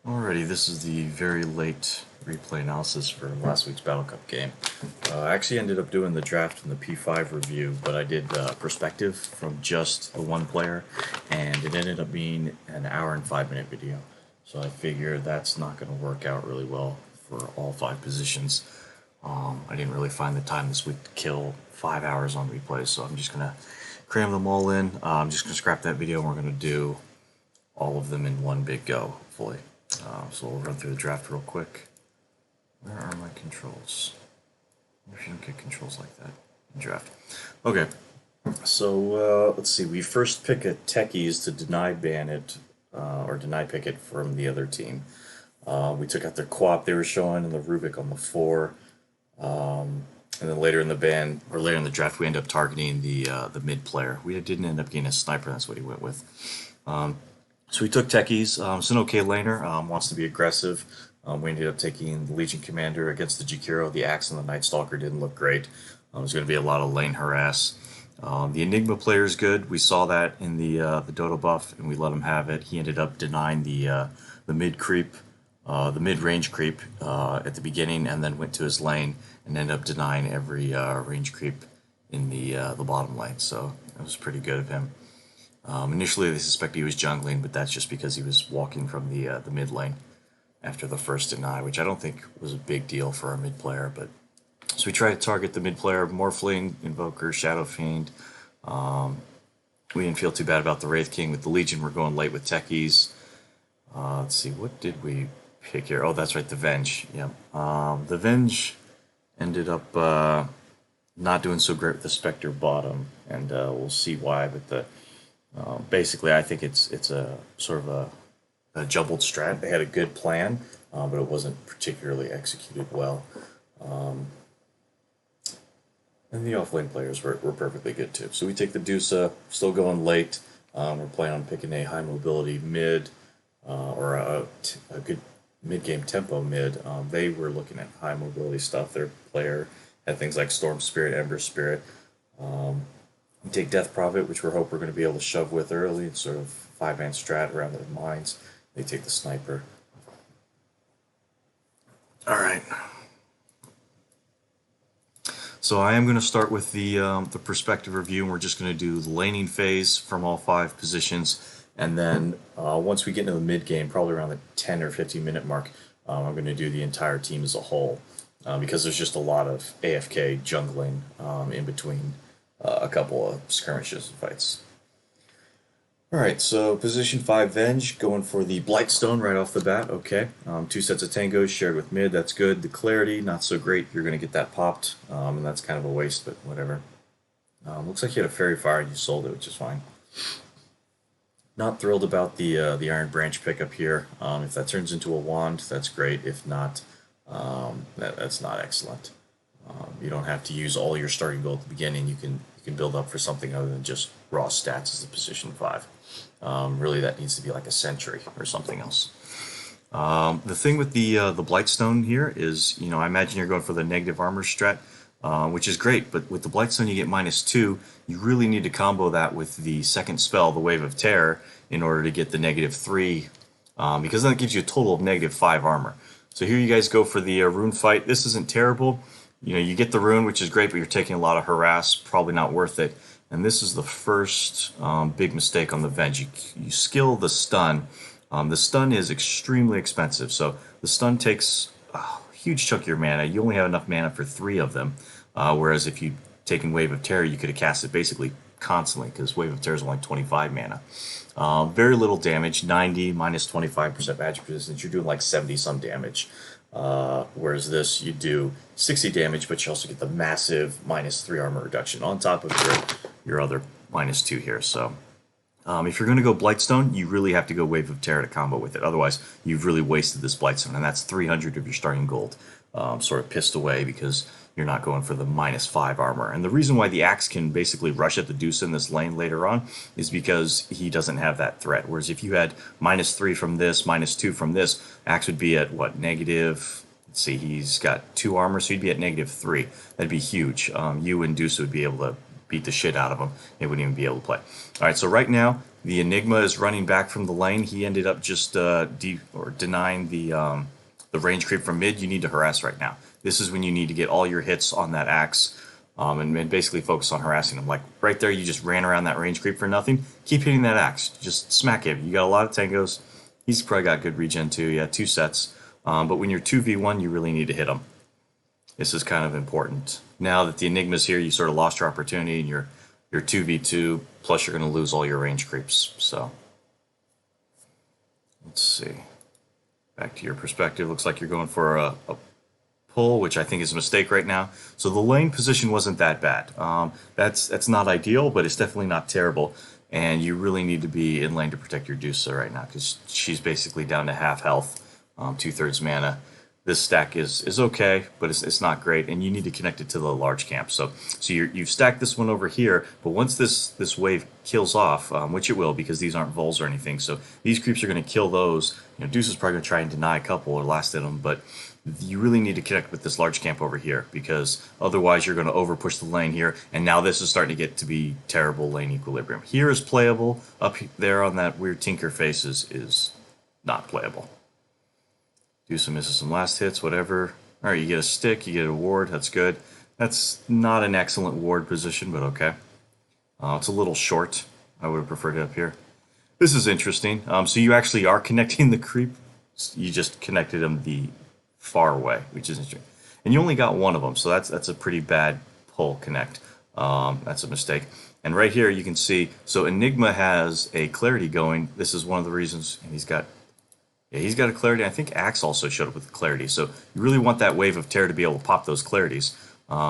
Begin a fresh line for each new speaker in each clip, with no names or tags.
Alrighty, this is the very late replay analysis for last week's Battle Cup game. I actually ended up doing the draft and the P5 review, but I did perspective from just the one player, and it ended up being an hour and 5 minute video. So I figure that's not going to work out really well for all five positions. I didn't really find the time this week to kill 5 hours on replays, so I'm just going to cram them all in. I'm just going to scrap that video, and we're going to do all of them in one big go, hopefully. So we'll run through the draft real quick. Where are my controls? If you don't get controls like that in draft. Okay, so let's see. We first pick a techies to deny ban it or deny pick it from the other team. We took out their co-op they were showing and the Rubik on the 4. And then later in the ban, or later in the draft, we end up targeting the mid player. We didn't end up getting a sniper, that's what he went with. So we took techies. It's an okay laner, wants to be aggressive. We ended up taking the Legion Commander against the Jakiro. The Axe and the Night Stalker didn't look great. There's going to be a lot of lane harass. The Enigma player is good. We saw that in the Dodo buff, and we let him have it. He ended up denying the mid creep, the mid range creep at the beginning, and then went to his lane and ended up denying every range creep in the bottom lane. So that was pretty good of him. Initially, they suspected he was jungling, but that's just because he was walking from the mid lane after the first deny, which I don't think was a big deal for our mid player. But so we tried to target the mid player, Morphling, Invoker, Shadow Fiend. We didn't feel too bad about the Wraith King. With the Legion, we're going late with techies. Let's see, what did we pick here? Oh, that's right, the Venge. Yep. The Venge ended up not doing so great with the Spectre bottom, and we'll see why. But basically, I think it's a sort of a jumbled strat. They had a good plan, but it wasn't particularly executed well. And the offlane players were perfectly good too. So we take the Dusa, still going late. We're planning on picking a high mobility mid or a good mid-game tempo mid. They were looking at high mobility stuff. Their player had things like Storm Spirit, Ember Spirit. We take Death Prophet, which we hope we're going to be able to shove with early, sort of 5-man strat around their mines. They take the sniper. All right. So I am going to start with the perspective review, and we're just going to do the laning phase from all 5 positions, and then once we get into the mid game, probably around the 10 or 15 minute mark, I'm going to do the entire team as a whole, because there's just a lot of AFK jungling in between a couple of skirmishes and fights. Alright, so position 5 Venge, going for the Blightstone right off the bat, okay. 2 sets of tangos shared with mid, that's good. The Clarity, not so great, you're going to get that popped, and that's kind of a waste, but whatever. Looks like you had a Fairy Fire and you sold it, which is fine. Not thrilled about the Iron Branch pickup here. If that turns into a wand, that's great. If not, that's not excellent. You don't have to use all your starting gold at the beginning. You can build up for something other than just raw stats as a position 5. Really, that needs to be like a sentry or something else. The thing with the Blightstone here is, I imagine you're going for the negative armor strat, which is great. But with the Blightstone, you get -2. You really need to combo that with the second spell, the Wave of Terror, in order to get the -3, because then it gives you a total of -5 armor. So here you guys go for the rune fight. This isn't terrible. You get the rune, which is great, but you're taking a lot of harass, probably not worth it. And this is the first big mistake on the Venge. You skill the stun. The stun is extremely expensive, so the stun takes a huge chunk of your mana. You only have enough mana for 3 of them, whereas if you'd taken Wave of Terror, you could have cast it basically constantly, because Wave of Terror is only 25 mana. Very little damage, 90 minus 25% magic resistance. You're doing like 70-some damage. Whereas this, you do 60 damage, but you also get the massive -3 armor reduction on top of your other -2 here. So if you're going to go Blightstone, you really have to go Wave of Terror to combo with it. Otherwise, you've really wasted this Blightstone, and that's 300 of your starting gold sort of pissed away because you're not going for the -5 armor. And the reason why the Axe can basically rush at the Deuce in this lane later on is because he doesn't have that threat. Whereas if you had -3 from this, -2 from this, Axe would be at, what, negative... Let's see, he's got 2 armor, so he'd be at -3. That'd be huge. You and Deuce would be able to beat the shit out of him. They wouldn't even be able to play. All right, so right now, The Enigma is running back from the lane. He ended up just denying the range creep from mid. You need to harass right now. This is when you need to get all your hits on that axe, and basically focus on harassing him. Like right there, you just ran around that range creep for nothing. Keep hitting that axe. Just smack him. You got a lot of tangos. He's probably got good regen too. Yeah, 2 sets. But when you're 2v1, you really need to hit him. This is kind of important. Now that the Enigma's here, you sort of lost your opportunity, and you're 2v2. Plus, you're going to lose all your range creeps. So let's see. Back to your perspective. Looks like you're going for a pull, which I think is a mistake right now. So the lane position wasn't that bad. That's not ideal, but it's definitely not terrible. And you really need to be in lane to protect your Dusa right now, because she's basically down to half health, 2/3 mana. This stack is okay, but it's not great, and you need to connect it to the large camp. So you've stacked this one over here, but once this wave kills off, which it will, because these aren't vols or anything, so these creeps are going to kill those. Deuce is probably going to try and deny a couple or last hit them, but you really need to connect with this large camp over here, because otherwise you're going to over push the lane here, and now this is starting to get to be terrible lane equilibrium. Here is playable. Up there on that weird Tinker face is not playable. Dusa misses some last hits, whatever. All right, you get a stick, you get a ward. That's good. That's not an excellent ward position, but okay. It's a little short. I would have preferred it up here. This is interesting. So you actually are connecting the creep. You just connected them the far way, which is interesting. And you only got one of them, so that's a pretty bad pull connect. That's a mistake. And right here you can see, so Enigma has a clarity going. This is one of the reasons, and he's got a clarity. I think Axe also showed up with clarity. So you really want that Wave of Terror to be able to pop those clarities,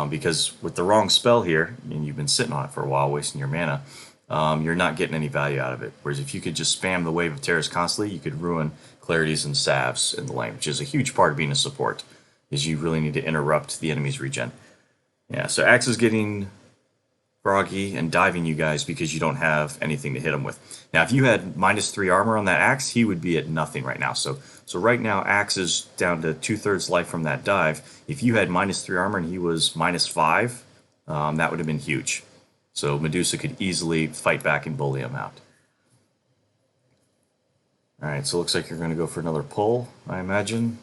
because with the wrong spell here, and you've been sitting on it for a while, wasting your mana, you're not getting any value out of it. Whereas if you could just spam the Wave of Terrors constantly, you could ruin clarities and salves in the lane, which is a huge part of being a support, is you really need to interrupt the enemy's regen. Yeah, so Axe is getting groggy and diving you guys because you don't have anything to hit him with. Now, if you had -3 armor on that Axe, he would be at nothing right now. So right now, Axe is down to 2/3 life from that dive. If you had -3 armor and he was -5, that would have been huge. So Medusa could easily fight back and bully him out. All right, so it looks like you're going to go for another pull, I imagine.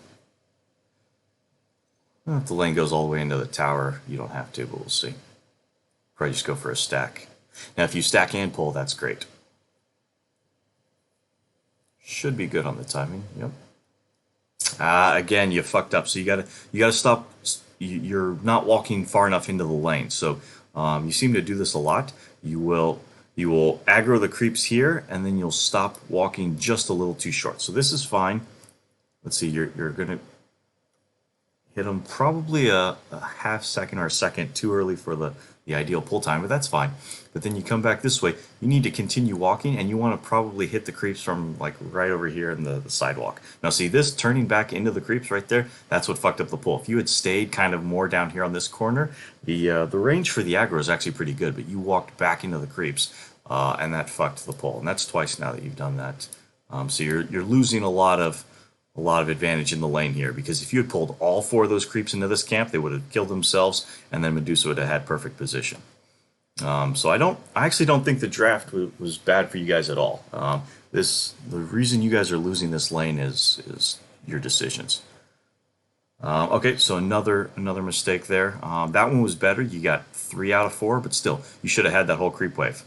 Well, if the lane goes all the way into the tower, you don't have to, but we'll see. Probably just go for a stack. Now, if you stack and pull, that's great. Should be good on the timing. Yep. Again, you fucked up. So you gotta stop. You're not walking far enough into the lane. So you seem to do this a lot. You will aggro the creeps here, and then you'll stop walking just a little too short. So this is fine. Let's see. You're gonna hit them probably a half second or a second too early for the ideal pull time, but that's fine. But then you come back this way, you need to continue walking, and you want to probably hit the creeps from like right over here in the sidewalk. Now see, this turning back into the creeps right there, that's what fucked up the pull. If you had stayed kind of more down here on this corner, the range for the aggro is actually pretty good, but you walked back into the creeps, and that fucked the pull. And that's twice now that you've done that. So you're losing a lot of advantage in the lane here, because if you had pulled all 4 of those creeps into this camp, they would have killed themselves, and then Medusa would have had perfect position. So I actually don't think the draft was bad for you guys at all. The reason you guys are losing this lane is your decisions. Okay, so another mistake there. That one was better. You got 3 out of 4, but still, you should have had that whole creep wave.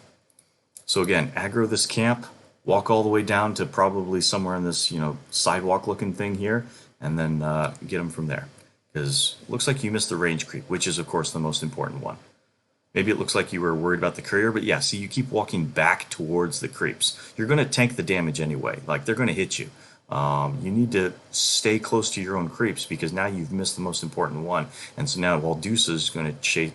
So again, aggro this camp. Walk all the way down to probably somewhere in this, sidewalk looking thing here, and then get them from there. Because it looks like you missed the range creep, which is, of course, the most important one. Maybe it looks like you were worried about the courier, but yeah, see, you keep walking back towards the creeps. You're going to tank the damage anyway. Like, they're going to hit you. You need to stay close to your own creeps, because now you've missed the most important one. And so now, while Dusa's going to chase,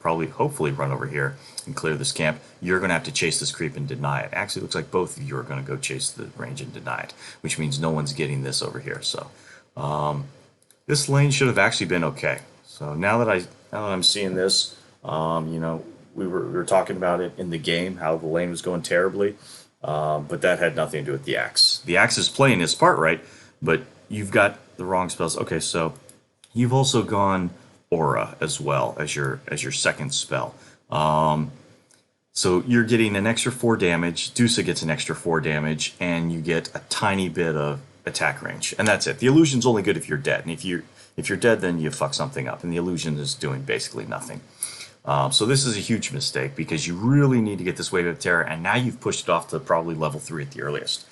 probably, hopefully run over here and clear this camp, you're going to have to chase this creep and deny it. Actually, it looks like both of you are going to go chase the range and deny it, which means no one's getting this over here. So this lane should have actually been okay. So now that I'm seeing this, we were talking about it in the game, how the lane was going terribly, but that had nothing to do with the Axe. The Axe is playing its part right, but you've got the wrong spells. Okay, so you've also gone Aura as well as your second spell. So you're getting an extra 4 damage. Dusa gets an extra 4 damage, and you get a tiny bit of attack range, and that's it. The illusion's only good if you're dead, and if you're dead, then you fuck something up, and the illusion is doing basically nothing. So this is a huge mistake because you really need to get this Wave of Terror, and now you've pushed it off to probably level 3 at the earliest.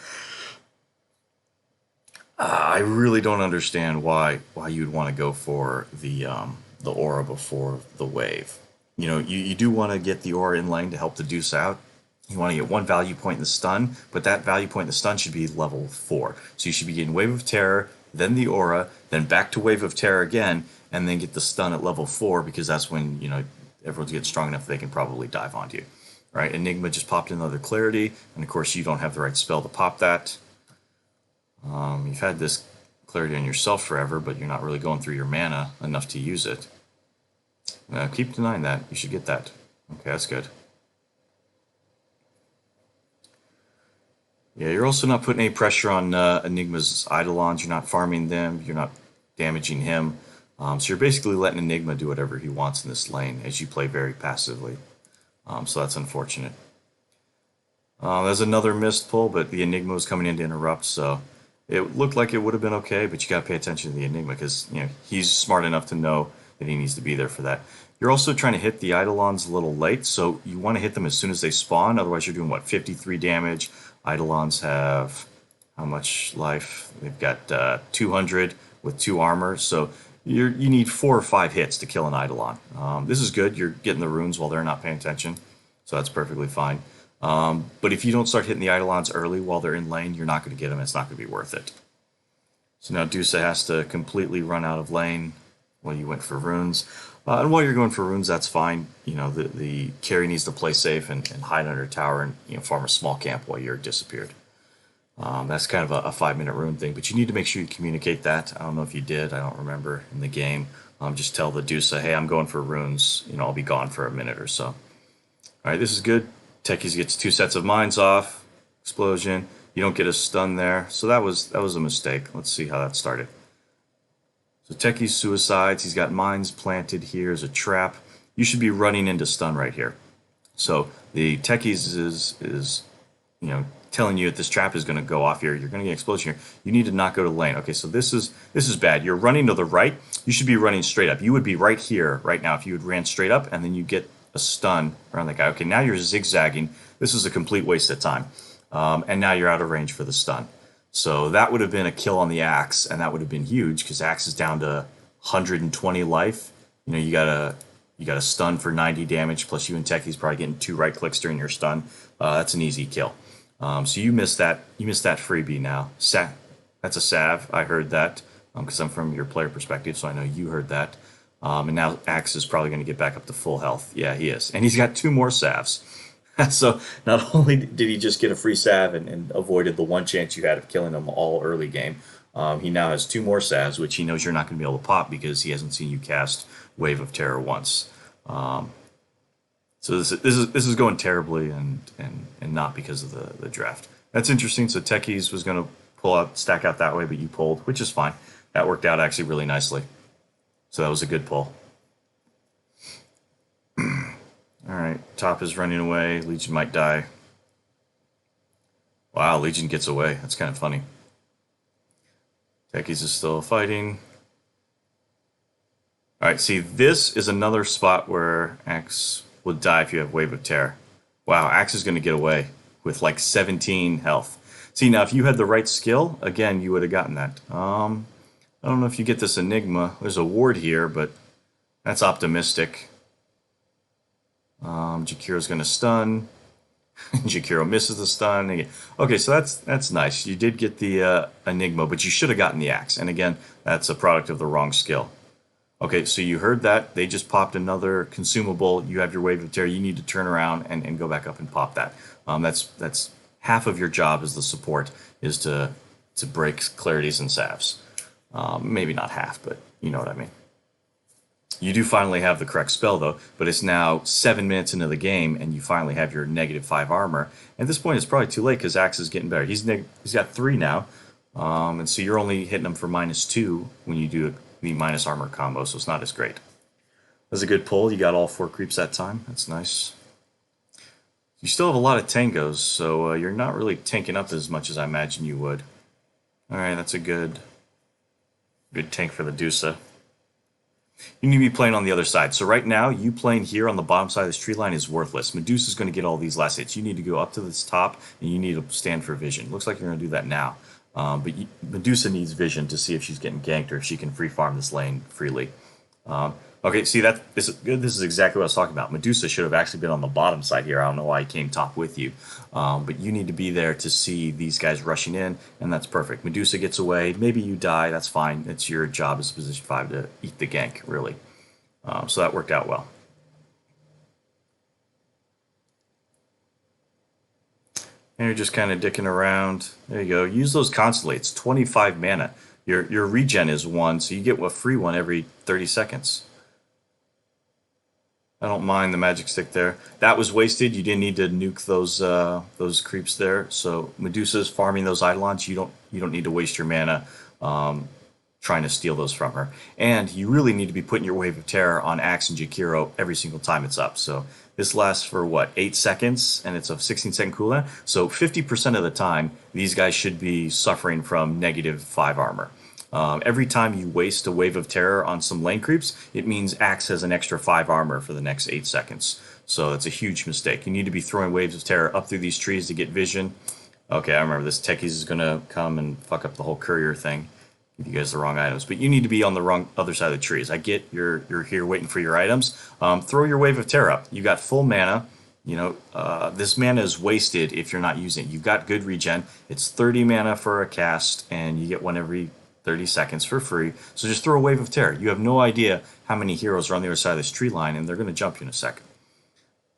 I really don't understand why you'd want to go for the aura before the wave. You do want to get the aura in lane to help the Deuce out. You want to get one value point in the stun, but that value point in the stun should be level 4. So you should be getting Wave of Terror, then the aura, then back to Wave of Terror again, and then get the stun at level 4 because that's when everyone's getting strong enough they can probably dive onto you. Right? Enigma just popped another Clarity, and of course you don't have the right spell to pop that. You've had this Clarity on yourself forever, but you're not really going through your mana enough to use it. Keep denying that. You should get that. Okay, that's good. Yeah, you're also not putting any pressure on Enigma's Eidolons. You're not farming them. You're not damaging him. So you're basically letting Enigma do whatever he wants in this lane as you play very passively. So that's unfortunate. There's another missed pull, but the Enigma was coming in to interrupt, so it looked like it would have been okay, but you got to pay attention to the Enigma because he's smart enough to know that he needs to be there for that. You're also trying to hit the Eidolons a little late, so you want to hit them as soon as they spawn, otherwise you're doing, 53 damage. Eidolons have how much life? They've got 200 with 2 armor, so you need 4 or 5 hits to kill an Eidolon. This is good. You're getting the runes while they're not paying attention, so that's perfectly fine. But if you don't start hitting the Eidolons early while they're in lane, you're not going to get them. It's not going to be worth it. So now Dusa has to completely run out of lane while you went for runes. And while you're going for runes, that's fine. The carry needs to play safe and hide under a tower and farm a small camp while you're disappeared. That's kind of a 5-minute rune thing, but you need to make sure you communicate that. I don't know if you did. I don't remember in the game. Just tell the Dusa, hey, I'm going for runes. I'll be gone for a minute or so. All right, this is good. Techies gets 2 sets of mines off. Explosion. You don't get a stun there. So that was a mistake. Let's see how that started. So Techies suicides. He's got mines planted here as a trap. You should be running into stun right here. So the Techies is telling you that this trap is going to go off here. You're going to get explosion here. You need to not go to lane. Okay, so this is bad. You're running to the right. You should be running straight up. You would be right here right now if you had ran straight up and then you get a stun around that guy. Okay, now you're zigzagging. This is a complete waste of time. And now you're out of range for the stun. So that would have been a kill on the Axe, and that would have been huge because Axe is down to 120 life. You got a stun for 90 damage, plus you and Techie's probably getting 2 right clicks during your stun. That's an easy kill. So you missed that. You missed that freebie now. That's a salve. I heard that because I'm from your player perspective, so I know you heard that. And now Axe is probably going to get back up to full health. Yeah, he is. And he's got 2 more salves. So not only did he just get a free salve and avoided the one chance you had of killing him all early game, he now has 2 more salves, which he knows you're not going to be able to pop because he hasn't seen you cast Wave of Terror once. So this is going terribly and not because of the draft. That's interesting. So Techies was going to stack out that way, but you pulled, which is fine. That worked out actually really nicely. So that was a good pull. All right, top is running away. Legion might die. Wow, Legion gets away. That's kind of funny. Techies is still fighting. All right, see, this is another spot where Axe would die if you have Wave of Terror. Wow, Axe is going to get away with like 17 health. See, now if you had the right skill, again, you would have gotten that. I don't know if you get this Enigma. There's a ward here, but that's optimistic. Jakiro's going to stun. Jakiro misses the stun. Okay, so that's nice. You did get the Enigma, but you should have gotten the Axe. And again, that's a product of the wrong skill. Okay, so you heard that. They just popped another consumable. You have your Wave of Terror. You need to turn around and go back up and pop that. That's half of your job as the support is to break clarities and salves. Maybe not half, but you know what I mean. You do finally have the correct spell, though, but it's now 7 minutes into the game, and you finally have your -5 armor. At this point, it's probably too late because Axe is getting better. He's got 3 now, and so you're only hitting him for -2 when you do the minus armor combo, so it's not as great. That's a good pull. You got all 4 creeps that time. That's nice. You still have a lot of tangos, so you're not really tanking up as much as I imagine you would. All right, that's a good tank for the Dusa. You need to be playing on the other side. So right now, you playing here on the bottom side of this tree line is worthless. Medusa's going to get all these last hits. You need to go up to this top, and you need to stand for vision. Looks like you're going to do that now. Medusa needs vision to see if she's getting ganked or if she can free farm this lane freely. Okay, see this is exactly what I was talking about. Medusa should have actually been on the bottom side here. I don't know why he came top with you, but you need to be there to see these guys rushing in, and that's perfect. Medusa gets away. Maybe you die. That's fine. It's your job as position 5 to eat the gank, really. So that worked out well. And you're just kind of dicking around. There you go. Use those constellates. 25 mana. Your regen is 1, so you get a free one every 30 seconds. I don't mind the magic stick there. That was wasted. You didn't need to nuke those creeps there. So Medusa's farming those Eidolons. You don't need to waste your mana trying to steal those from her. And you really need to be putting your Wave of Terror on Axe and Jakiro every single time it's up. So this lasts for what, 8 seconds, and it's a 16-second cooldown. So 50% of the time, these guys should be suffering from -5 armor. Every time you waste a Wave of Terror on some lane creeps, it means Axe has an extra 5 armor for the next 8 seconds. So it's a huge mistake. You need to be throwing Waves of Terror up through these trees to get vision. Okay, I remember this. Techies is going to come and fuck up the whole courier thing. Give you guys the wrong items. But you need to be on the wrong other side of the trees. I get you're here waiting for your items. Throw your Wave of Terror up. You got full mana. You know, this mana is wasted if you're not using it. You've got good regen. It's 30 mana for a cast, and you get one every 30 seconds for free. So just throw a Wave of Terror. You have no idea how many heroes are on the other side of this tree line, and they're going to jump you in a second.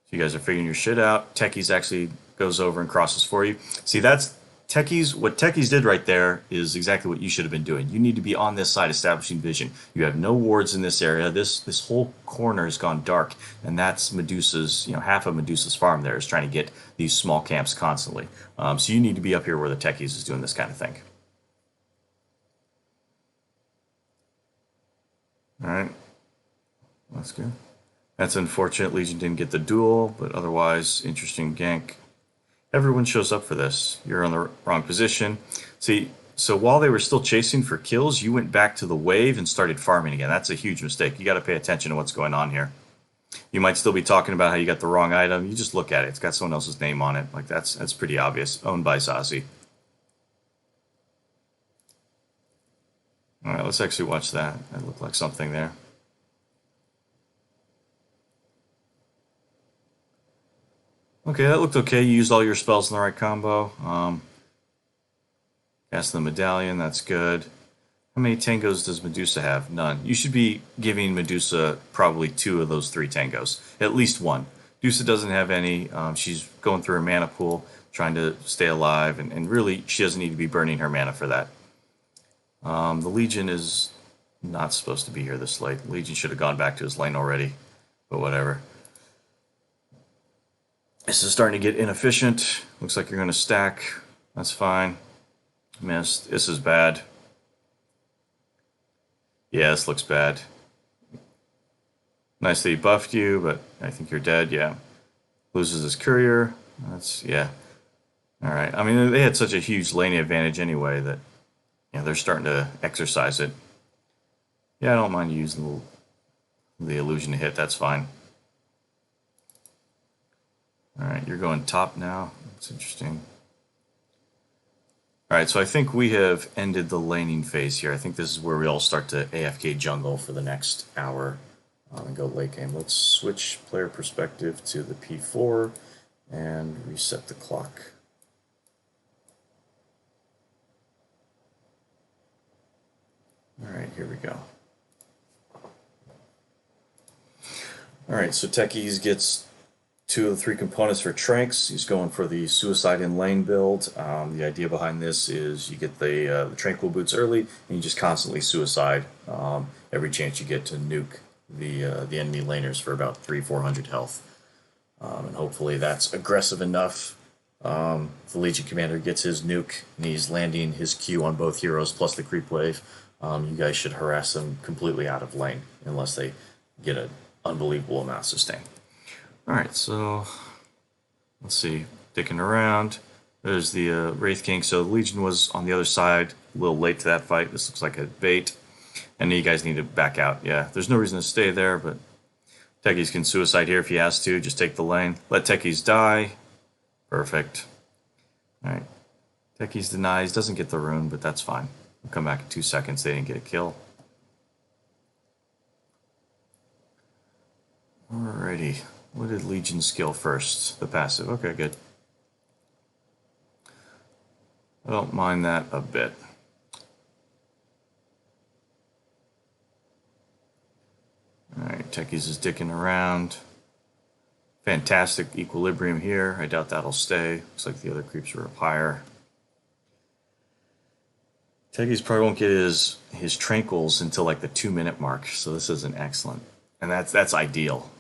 So you guys are figuring your shit out. Techies actually goes over and crosses for you. See, that's Techies. What Techies did right there is exactly what you should have been doing. You need to be on this side establishing vision. You have no wards in this area. This whole corner has gone dark, and that's Medusa's, half of Medusa's farm there is trying to get these small camps constantly. So you need to be up here where the Techies is doing this kind of thing. Alright, that's good. That's unfortunate. Legion didn't get the duel, but otherwise, interesting gank. Everyone shows up for this. You're on the wrong position. See, so while they were still chasing for kills, you went back to the wave and started farming again. That's a huge mistake. You got to pay attention to what's going on here. You might still be talking about how you got the wrong item. You just look at it. It's got someone else's name on it. Like that's pretty obvious. Owned by Zazie. All right, let's actually watch that. That looked like something there. Okay, that looked okay. You used all your spells in the right combo. Cast the medallion, that's good. How many tangos does Medusa have? None. You should be giving Medusa probably 2 of those 3 tangos. At least 1. Medusa doesn't have any. She's going through her mana pool, trying to stay alive, and really, she doesn't need to be burning her mana for that. The Legion is not supposed to be here this late. The Legion should have gone back to his lane already, but whatever. This is starting to get inefficient. Looks like you're going to stack. That's fine. Missed. This is bad. Yeah, this looks bad. Nice that he buffed you, but I think you're dead, yeah. Loses his courier. That's, yeah. Alright, I mean, they had such a huge laning advantage anyway that, they're starting to exercise it. Yeah, I don't mind using the illusion to hit, that's fine. Alright, you're going top now. That's interesting. Alright, so I think we have ended the laning phase here. I think this is where we all start to AFK jungle for the next hour and go late game. Let's switch player perspective to the P4 and reset the clock. Alright, here we go. Alright, so Techies gets 2 of the 3 components for Tranks. He's going for the Suicide in Lane build. The idea behind this is you get the Tranquil Boots early, and you just constantly Suicide every chance you get to nuke the enemy laners for about 300-400 health. And hopefully that's aggressive enough. The Legion Commander gets his nuke, and he's landing his Q on both heroes plus the creep wave. You guys should harass them completely out of lane, unless they get an unbelievable amount of sustain. Alright, so Let's see, dicking around. There's the Wraith King. So the Legion was on the other side, a little late to that fight. This looks like a bait. And you guys need to back out. Yeah, there's no reason to stay there, but Techies can suicide here if he has to. Just take the lane. Let Techies die. Perfect. All right. Techies denies. Doesn't get the rune, but that's fine. We'll come back in 2 seconds. They didn't get a kill. Alrighty. What did Legion skill first? The passive. Okay, good. I don't mind that a bit. Alright, Techies is dicking around. Fantastic equilibrium here. I doubt that'll stay. Looks like the other creeps are up higher. Techies probably won't get his tranquils until like the 2-minute mark, so this isn't excellent. And that's ideal.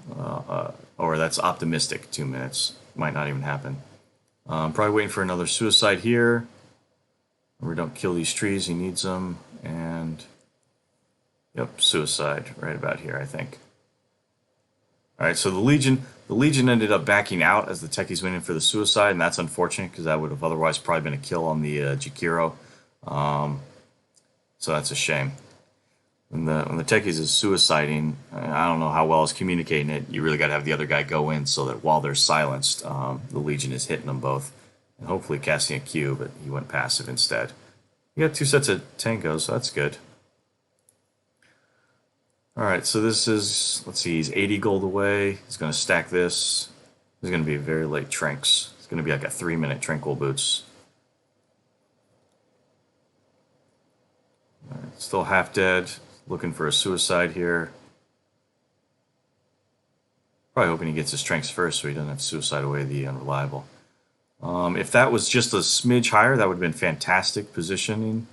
Or that's optimistic. 2 minutes. Might not even happen. Probably waiting for another suicide here. We don't kill these trees, he needs them. And yep, suicide right about here, I think. Alright, so the Legion ended up backing out as the Techies went in for the suicide, and that's unfortunate because that would have otherwise probably been a kill on the Jakiro. So that's a shame. When the Techies is suiciding, I don't know how well it's communicating it. You really got to have the other guy go in so that while they're silenced, the Legion is hitting them both. And hopefully casting a Q, but he went passive instead. You got 2 sets of Tangos, so that's good. Alright, so this is, let's see, he's 80 gold away. He's going to stack this. There's going to be a very late Tranks. It's going to be like a 3-minute Tranquil Boots. Right, still half dead. Looking for a suicide here. Probably hoping he gets his Tranks first so he doesn't have to suicide away the Unreliable. If that was just a smidge higher, that would have been fantastic positioning.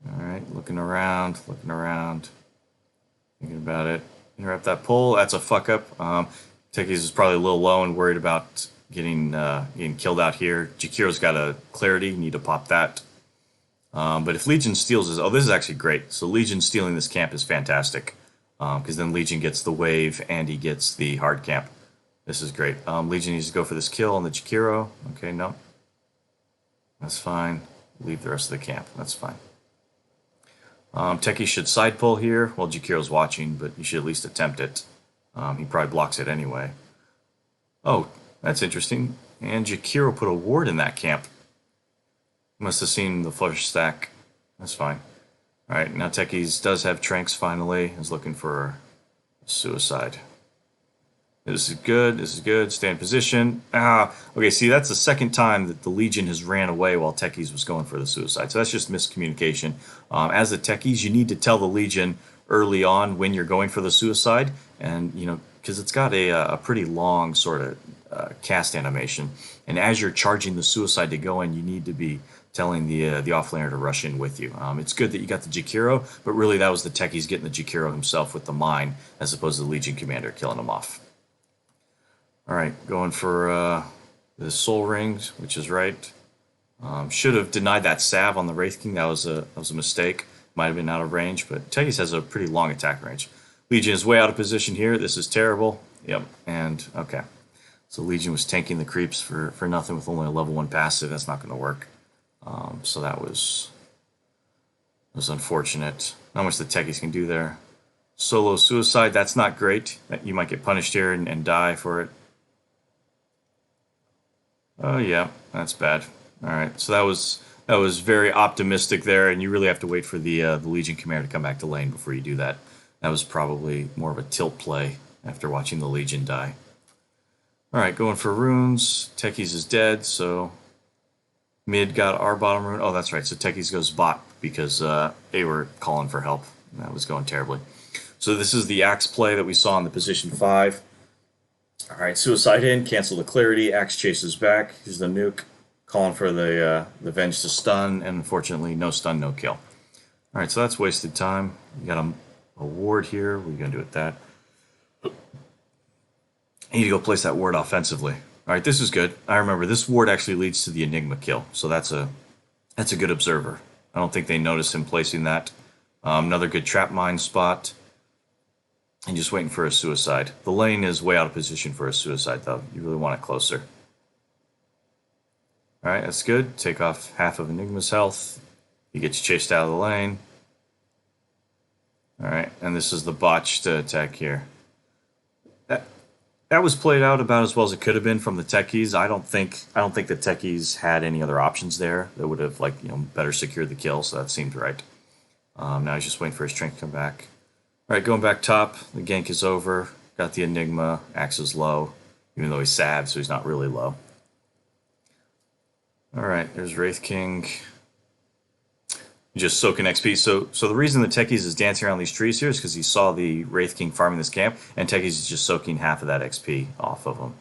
Alright, looking around, thinking about it. Interrupt that pull, that's a fuck up. Techies is probably a little low and worried about getting killed out here. Jakiro's got a clarity, need to pop that. But if Legion steals this, oh, this is actually great. So Legion stealing this camp is fantastic. Because then Legion gets the wave and he gets the hard camp. This is great. Legion needs to go for this kill on the Jakiro. Okay, no. That's fine. Leave the rest of the camp. That's fine. Techie should side pull here. Well, Jakiro's watching, but you should at least attempt it. He probably blocks it anyway. Oh, that's interesting. And Jakiro put a ward in that camp. Must have seen the flush stack. That's fine. Alright, now Techies does have Tranks finally. Is looking for suicide. This is good. This is good. Stay in position. Okay, see, that's the second time that the Legion has ran away while Techies was going for the suicide. So that's just miscommunication. As the Techies, you need to tell the Legion early on when you're going for the suicide. And, you know, because it's got a pretty long sort of cast animation. And as you're charging the suicide to go in, you need to be telling the offlaner to rush in with you. It's good that you got the Jakiro, but really that was the Techies getting the Jakiro himself with the mine, as opposed to the Legion commander killing him off. Alright, going for the Soul Rings, which is right. Should have denied that salve on the Wraith King. That was a mistake. Might have been out of range, but Techies has a pretty long attack range. Legion is way out of position here. This is terrible. Yep, and okay. So Legion was tanking the creeps for nothing with only a level 1 passive. That's not going to work. So that was unfortunate. Not much the Techies can do there. Solo suicide, that's not great. You might get punished here and die for it. Oh yeah, that's bad. Alright, so that was very optimistic there, and you really have to wait for the Legion commander to come back to lane before you do that. That was probably more of a tilt play after watching the Legion die. Alright, going for runes. Techies is dead, so mid got our bottom rune. Oh, that's right, so Techies goes bot because they were calling for help. That was going terribly. So this is the Axe play that we saw in the position 5. Alright, suicide in, cancel the clarity, Axe chases back, here's the nuke, calling for the Venge to stun, and unfortunately no stun, no kill. Alright, so that's wasted time. You got a ward here, what are you going to do with that? You need to go place that ward offensively. Alright, this is good. I remember, this ward actually leads to the Enigma kill, so that's a good observer. I don't think they noticed him placing that. Another good trap mine spot. and just waiting for a suicide. The lane is way out of position for a suicide, though. You really want it closer. All right, that's good. Take off half of Enigma's health. He gets chased out of the lane. All right, and this is the botched attack here. That was played out about as well as it could have been from the techies. I don't think the techies had any other options there that would have better secured the kill. So that seemed right. Now he's just waiting for his strength to come back. All right, going back top. The gank is over. Got the Enigma. Axe is low, even though he's sad, so he's not really low. All right, there's Wraith King. Just soaking XP. So the reason the Techies is dancing around these trees here is because he saw the Wraith King farming this camp, and Techies is just soaking half of that XP off of him.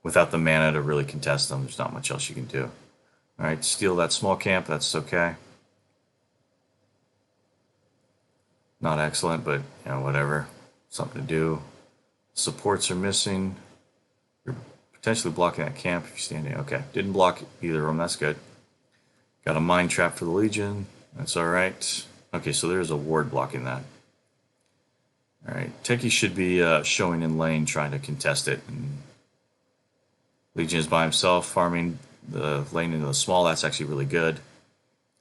Without the mana to really contest them, there's not much else you can do. All right, steal that small camp. That's okay. Not excellent, but whatever. Something to do. Supports are missing. You're potentially blocking that camp if you're standing. Okay, didn't block either of them. That's good. Got a Mind Trap for the Legion. That's all right. Okay, so there's a ward blocking that. All right, Techie should be showing in lane, trying to contest it. And Legion is by himself, farming the lane into the small. That's actually really good.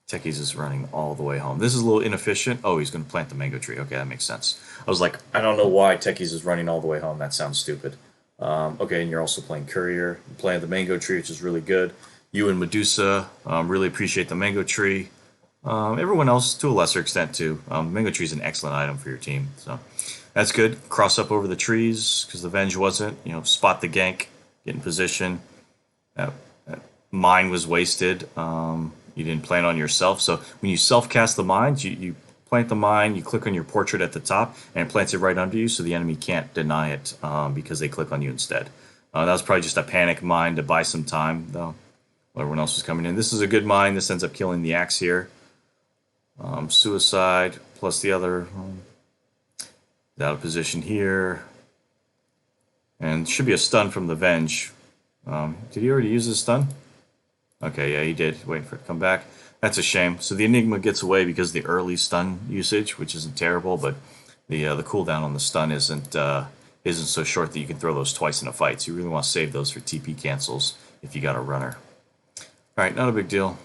Techies is running all the way home. This is a little inefficient. Oh, he's going to plant the mango tree. Okay, that makes sense. I was like, I don't know why Techies is running all the way home. That sounds stupid. Okay, and you're also playing Courier. You planted the mango tree, which is really good. You and Medusa really appreciate the mango tree. Everyone else, to a lesser extent, too. Mango tree is an excellent item for your team, so that's good. Cross up over the trees because the Venge wasn't. Spot the gank, get in position. That mine was wasted. You didn't plant on yourself, so when you self-cast the mines, you plant the mine, you click on your portrait at the top, and it plants it right under you, so the enemy can't deny it because they click on you instead. That was probably just a panic mine to buy some time, though. Everyone else was coming in. This is a good mine. This ends up killing the axe here. Suicide plus the other out of position here. And should be a stun from the Venge. Did he already use his stun? Okay, yeah, he did. Waiting for it to come back. That's a shame. So the Enigma gets away because of the early stun usage, which isn't terrible, but the cooldown on the stun isn't so short that you can throw those twice in a fight. So you really want to save those for TP cancels if you got a runner. All right, not a big deal.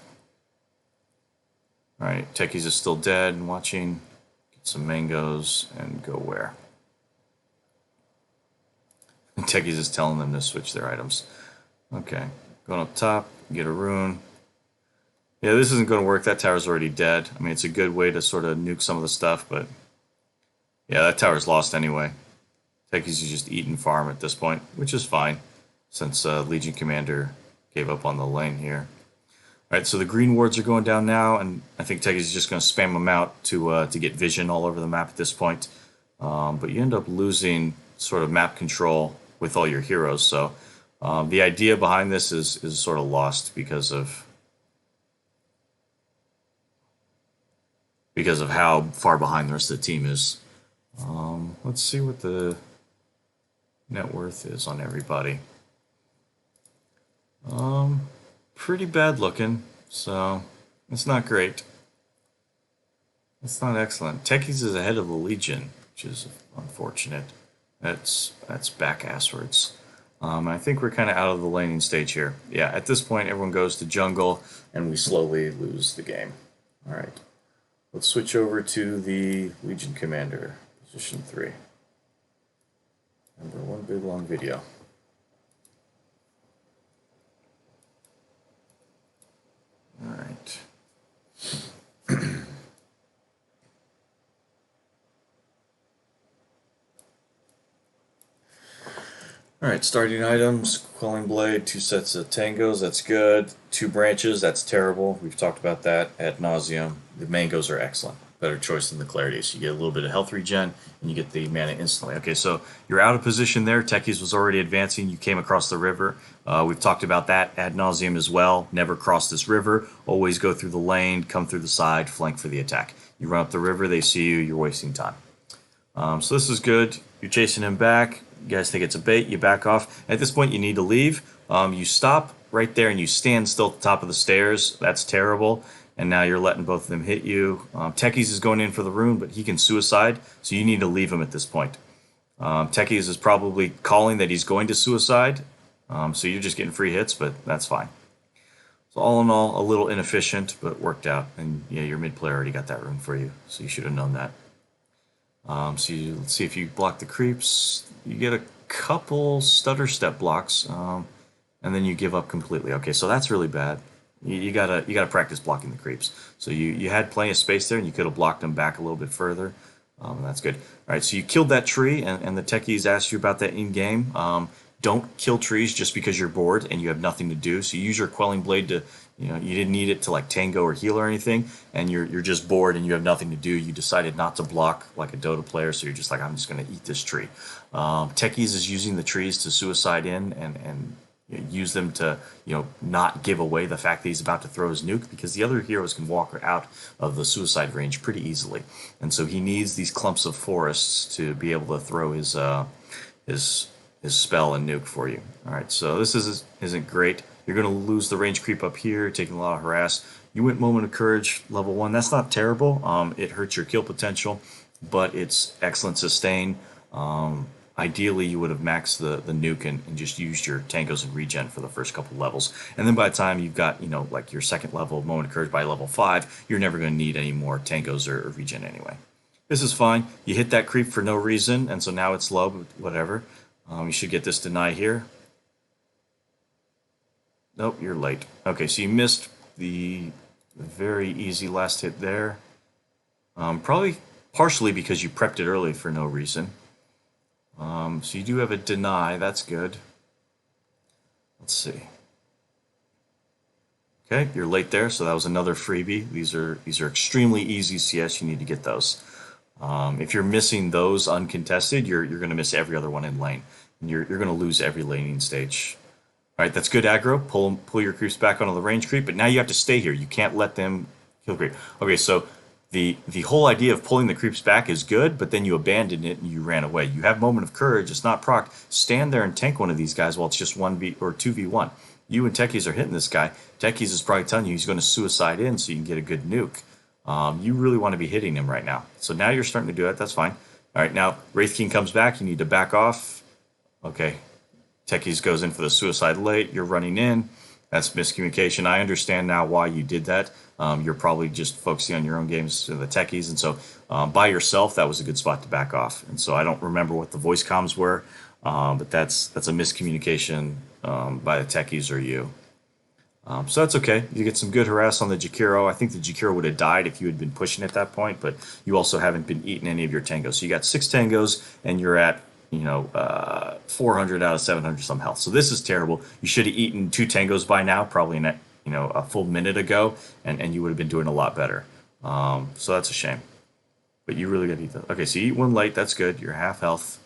All right, Techies is still dead and watching. Get some mangoes and go where? And Techies is telling them to switch their items. Okay, going up top, get a rune. Yeah, this isn't going to work. That tower's already dead. I mean, it's a good way to sort of nuke some of the stuff, but yeah, that tower's lost anyway. Techies is just eating farm at this point, which is fine since Legion Commander gave up on the lane here. All right, so the green wards are going down now, and I think Techies is just going to spam them out to get vision all over the map at this point. But you end up losing sort of map control with all your heroes. So the idea behind this is sort of lost because of how far behind the rest of the team is. Let's see what the net worth is on everybody. Pretty bad looking, so it's not great. It's not excellent. Techies is ahead of the Legion, which is unfortunate. That's back asswards. I think we're kind of out of the laning stage here. Yeah, at this point, everyone goes to jungle, and we slowly lose the game. All right, let's switch over to the Legion Commander, position 3. Remember, one big long video. All right. All right, starting items, Quelling Blade, 2 sets of tangos, that's good. 2 branches, that's terrible. We've talked about that ad nauseum. The mangoes are excellent. Better choice than the clarity. So you get a little bit of health regen, and you get the mana instantly. Okay, so you're out of position there. Techies was already advancing. You came across the river. We've talked about that ad nauseum as well. Never cross this river. Always go through the lane, come through the side, flank for the attack. You run up the river, they see you, you're wasting time. So this is good. You're chasing him back. You guys think it's a bait, you back off. At this point, you need to leave. You stop right there and you stand still at the top of the stairs. That's terrible. and now you're letting both of them hit you. Techies is going in for the rune, but he can suicide, so you need to leave him at this point. Techies is probably calling that he's going to suicide, so you're just getting free hits, but that's fine. So all in all, a little inefficient, but worked out. And yeah, your mid player already got that rune for you, so you should have known that. Let's see if you block the creeps. You get a couple stutter step blocks, and then you give up completely. Okay, so that's really bad. You gotta practice blocking the creeps. So you had plenty of space there, and you could have blocked them back a little bit further. That's good. All right, so you killed that tree, and the techies asked you about that in game. Don't kill trees just because you're bored and you have nothing to do. So you use your quelling blade to, you didn't need it to like tango or heal or anything, and you're just bored and you have nothing to do. You decided not to block like a Dota player, so you're just like, I'm just going to eat this tree. Techies is using the trees to suicide in and use them to not give away the fact that he's about to throw his nuke, because the other heroes can walk out of the suicide range pretty easily, and so he needs these clumps of forests to be able to throw his spell and nuke for you. All right, so this isn't great. You're going to lose the range creep up here, taking a lot of harass. You went Moment of Courage level 1. That's not terrible. It hurts your kill potential, but it's excellent sustain. Ideally, you would have maxed the nuke and just used your tangos and regen for the first couple levels. And then by the time you've got, like your second level of Moment of Courage by level 5, you're never going to need any more tangos or regen anyway. This is fine. You hit that creep for no reason, and so now it's low, but whatever. You should get this deny here. Nope, you're late. Okay, so you missed the very easy last hit there. Probably partially because you prepped it early for no reason. So you do have a deny. That's good. Let's see. Okay, you're late there, so that was another freebie. These are extremely easy CS. You need to get those. If you're missing those uncontested, you're going to miss every other one in lane. And you're going to lose every laning stage. All right, that's good aggro. Pull your creeps back onto the range creep, but now you have to stay here. You can't let them kill creep. Okay, so the whole idea of pulling the creeps back is good, but then you abandoned it and you ran away. You have Moment of Courage. It's not proc. Stand there and tank one of these guys while it's just 1v or 2v1. You and Techies are hitting this guy. Techies is probably telling you he's going to suicide in so you can get a good nuke. You really want to be hitting him right now. So now you're starting to do it. That's fine. All right, now Wraith King comes back. You need to back off. Okay, Techies goes in for the suicide late. You're running in. That's miscommunication. I understand now why you did that. You're probably just focusing on your own games to the Techies, and so by yourself, that was a good spot to back off. And so I don't remember what the voice comms were, but that's a miscommunication by the Techies or you. So that's okay. You get some good harass on the Jakiro. I think the Jakiro would have died if you had been pushing at that point, but you also haven't been eating any of your tangos. So you got 6 tangos, and you're at 400 out of 700 some health. So this is terrible. You should have eaten 2 tangos by now, probably a full minute ago, and you would have been doing a lot better. So that's a shame. But you really got to eat those. Okay, so you eat 1 late. That's good. You're half health.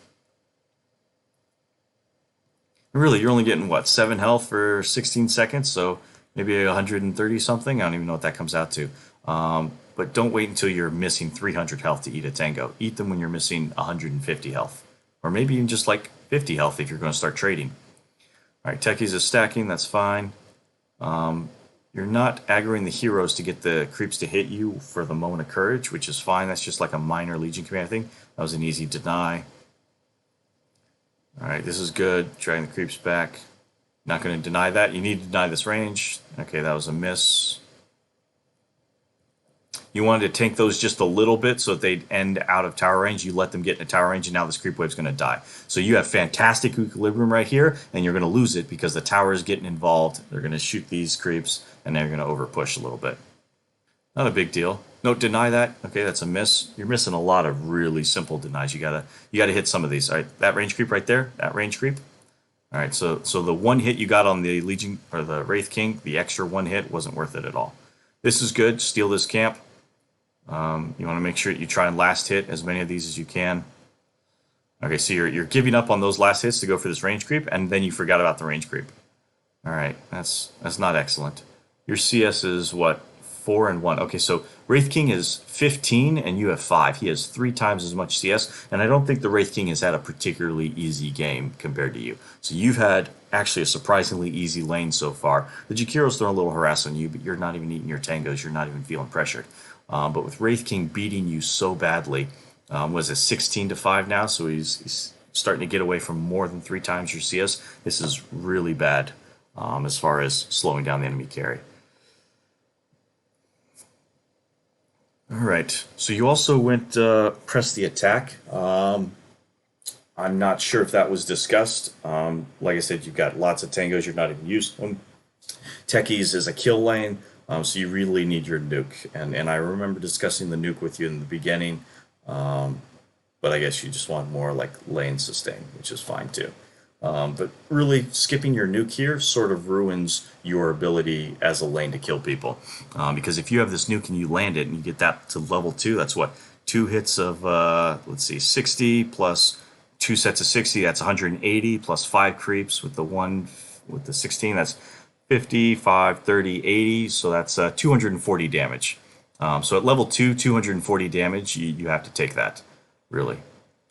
And really, you're only getting, what, 7 health for 16 seconds? So maybe 130 something? I don't even know what that comes out to. But don't wait until you're missing 300 health to eat a tango. Eat them when you're missing 150 health. Or maybe even just like 50 health if you're going to start trading. All right, Techies is stacking. That's fine. You're not aggroing the heroes to get the creeps to hit you for the Moment of Courage, which is fine. That's just like a minor Legion Commander thing. That was an easy deny. All right, this is good. Dragging the creeps back. Not going to deny that. You need to deny this range. Okay, that was a miss. You wanted to tank those just a little bit so that they'd end out of tower range. You let them get into tower range, and now this creep wave's going to die. So you have fantastic equilibrium right here, and you're going to lose it because the tower is getting involved. They're going to shoot these creeps, and they're going to overpush a little bit. Not a big deal. No, deny that. Okay, that's a miss. You're missing a lot of really simple denies. You gotta hit some of these. All right, that range creep right there. That range creep. All right, so the 1 hit you got on the Legion or the Wraith King, the extra 1 hit wasn't worth it at all. This is good. Steal this camp. You want to make sure you try and last hit as many of these as you can. Okay, so you're giving up on those last hits to go for this range creep, and then you forgot about the range creep. All right, that's not excellent. Your CS is what, 4 and 1. Okay, so Wraith King is 15 and you have 5. He has 3 times as much CS, and I don't think the Wraith King has had a particularly easy game compared to you. So you've had actually a surprisingly easy lane so far. The Jakiro's throwing a little harass on you, but you're not even eating your tangos. You're not even feeling pressured. But with Wraith King beating you so badly, was it 16 to 5 now? So he's starting to get away from more than 3 times your CS. This is really bad as far as slowing down the enemy carry. All right. So you also went press the attack. I'm not sure if that was discussed. Like I said, you've got lots of tangos. You're not even used to them. Techies is a kill lane, so you really need your nuke. And I remember discussing the nuke with you in the beginning, but I guess you just want more like lane sustain, which is fine too. But really, skipping your nuke here sort of ruins your ability as a lane to kill people. Because if you have this nuke and you land it and you get that to level 2, that's what? 2 hits of, let's see, 60 plus 2 sets of 60, that's 180 plus 5 creeps with the 1 with the 16, that's 50, 5, 30, 80, so that's 240 damage. So at level 2, 240 damage, you have to take that, really.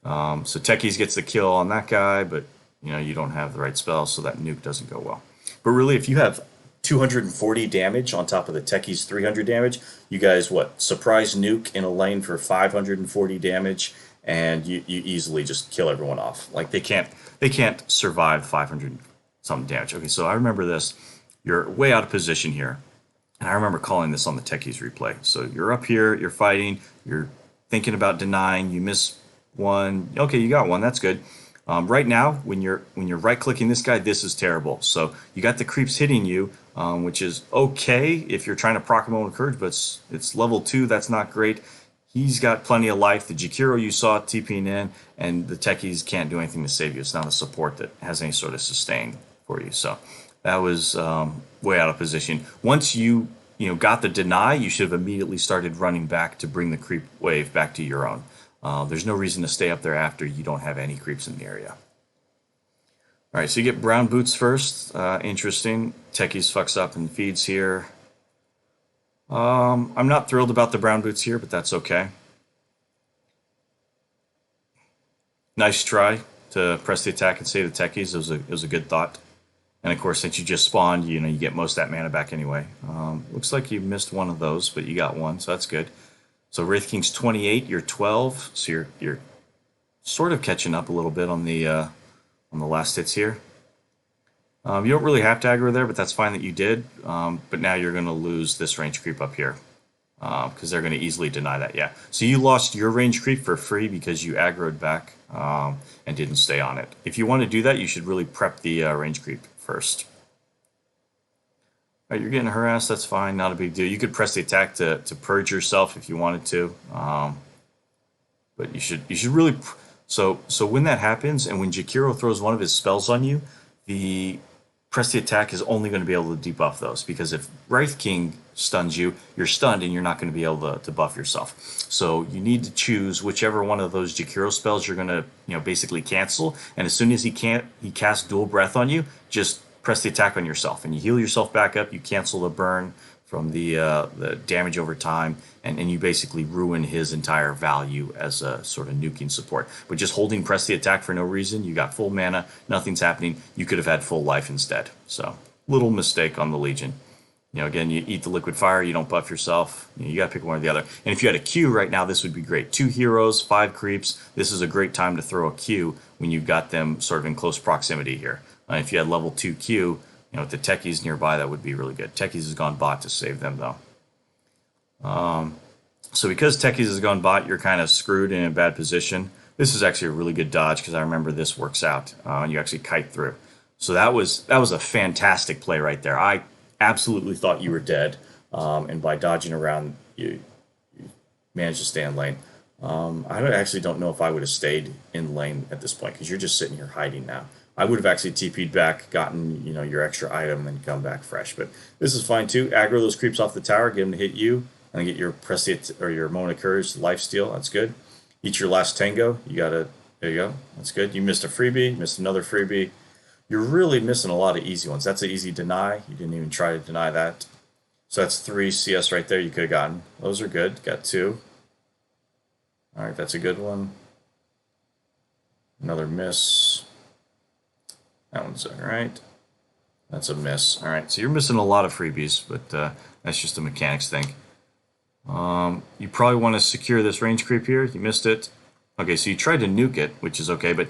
So Techies gets the kill on that guy, but you don't have the right spell, so that nuke doesn't go well. But really, if you have 240 damage on top of the Techies 300 damage, you guys, surprise nuke in a lane for 540 damage, and you easily just kill everyone off. Like they can't survive 500 something damage. Okay, so I remember this. You're way out of position here. And I remember calling this on the Techies replay. So you're up here, you're fighting, you're thinking about denying, you miss one. Okay, you got one, that's good. Right now, when you're right-clicking this guy, this is terrible. So you got the creeps hitting you, which is okay if you're trying to proc him with courage, but it's level 2, that's not great. He's got plenty of life. The Jakiro you saw TPing in, and the Techies can't do anything to save you. It's not a support that has any sort of sustain for you. So that was way out of position. Once you got the deny, you should have immediately started running back to bring the creep wave back to your own. There's no reason to stay up there after you don't have any creeps in the area. All right, so you get brown boots first. Interesting. Techies fucks up and feeds here. I'm not thrilled about the brown boots here, but that's okay. Nice try to press the attack and save the Techies. It was a good thought. And of course, since you just spawned, you get most of that mana back anyway. Looks like you missed one of those, but you got one, so that's good. So Wraith King's 28, you're 12, so you're sort of catching up a little bit on the last hits here. You don't really have to aggro there, but that's fine that you did. But now you're going to lose this range creep up here because they're going to easily deny that. Yeah. So you lost your range creep for free because you aggroed back and didn't stay on it. If you want to do that, you should really prep the range creep first. All right, you're getting harassed. That's fine. Not a big deal. You could press the attack to purge yourself if you wanted to. But you should really. So when that happens, and when Jakiro throws one of his spells on you, the press the attack is only going to be able to debuff those, because if Wraith King stuns you, you're stunned and you're not going to be able to buff yourself. So you need to choose whichever one of those Jakiro spells you're going to basically cancel. And as soon as he casts Dual Breath on you, just press the attack on yourself, and you heal yourself back up. You cancel the burn from the damage over time, and you basically ruin his entire value as a sort of nuking support. But just holding press the attack for no reason, you got full mana, nothing's happening. You could have had full life instead. So little mistake on the Legion. Again, you eat the liquid fire, you don't buff yourself. You got to pick one or the other. And if you had a Q right now, this would be great. 2 heroes, 5 creeps. This is a great time to throw a Q when you've got them sort of in close proximity here. If you had level 2 Q, with the Techies nearby, that would be really good. Techies has gone bot to save them, though. So because Techies has gone bot, you're kind of screwed in a bad position. This is actually a really good dodge, because I remember this works out. And you actually kite through. So that was a fantastic play right there. I absolutely thought you were dead. And by dodging around, you managed to stay in lane. I actually don't know if I would have stayed in lane at this point, because you're just sitting here hiding now. I would have actually TP'd back, gotten your extra item, and come back fresh. But this is fine too. Aggro those creeps off the tower, get them to hit you, and get your your Moment of Courage lifesteal. That's good. Eat your last tango. There you go. That's good. You missed a freebie, missed another freebie. You're really missing a lot of easy ones. That's an easy deny. You didn't even try to deny that. So that's 3 CS right there you could have gotten. Those are good. Got 2. All right, that's a good one. Another miss. That one's all right. That's a miss. All right, so you're missing a lot of freebies, but that's just a mechanics thing. You probably want to secure this range creep here. You missed it. Okay, so you tried to nuke it, which is okay, but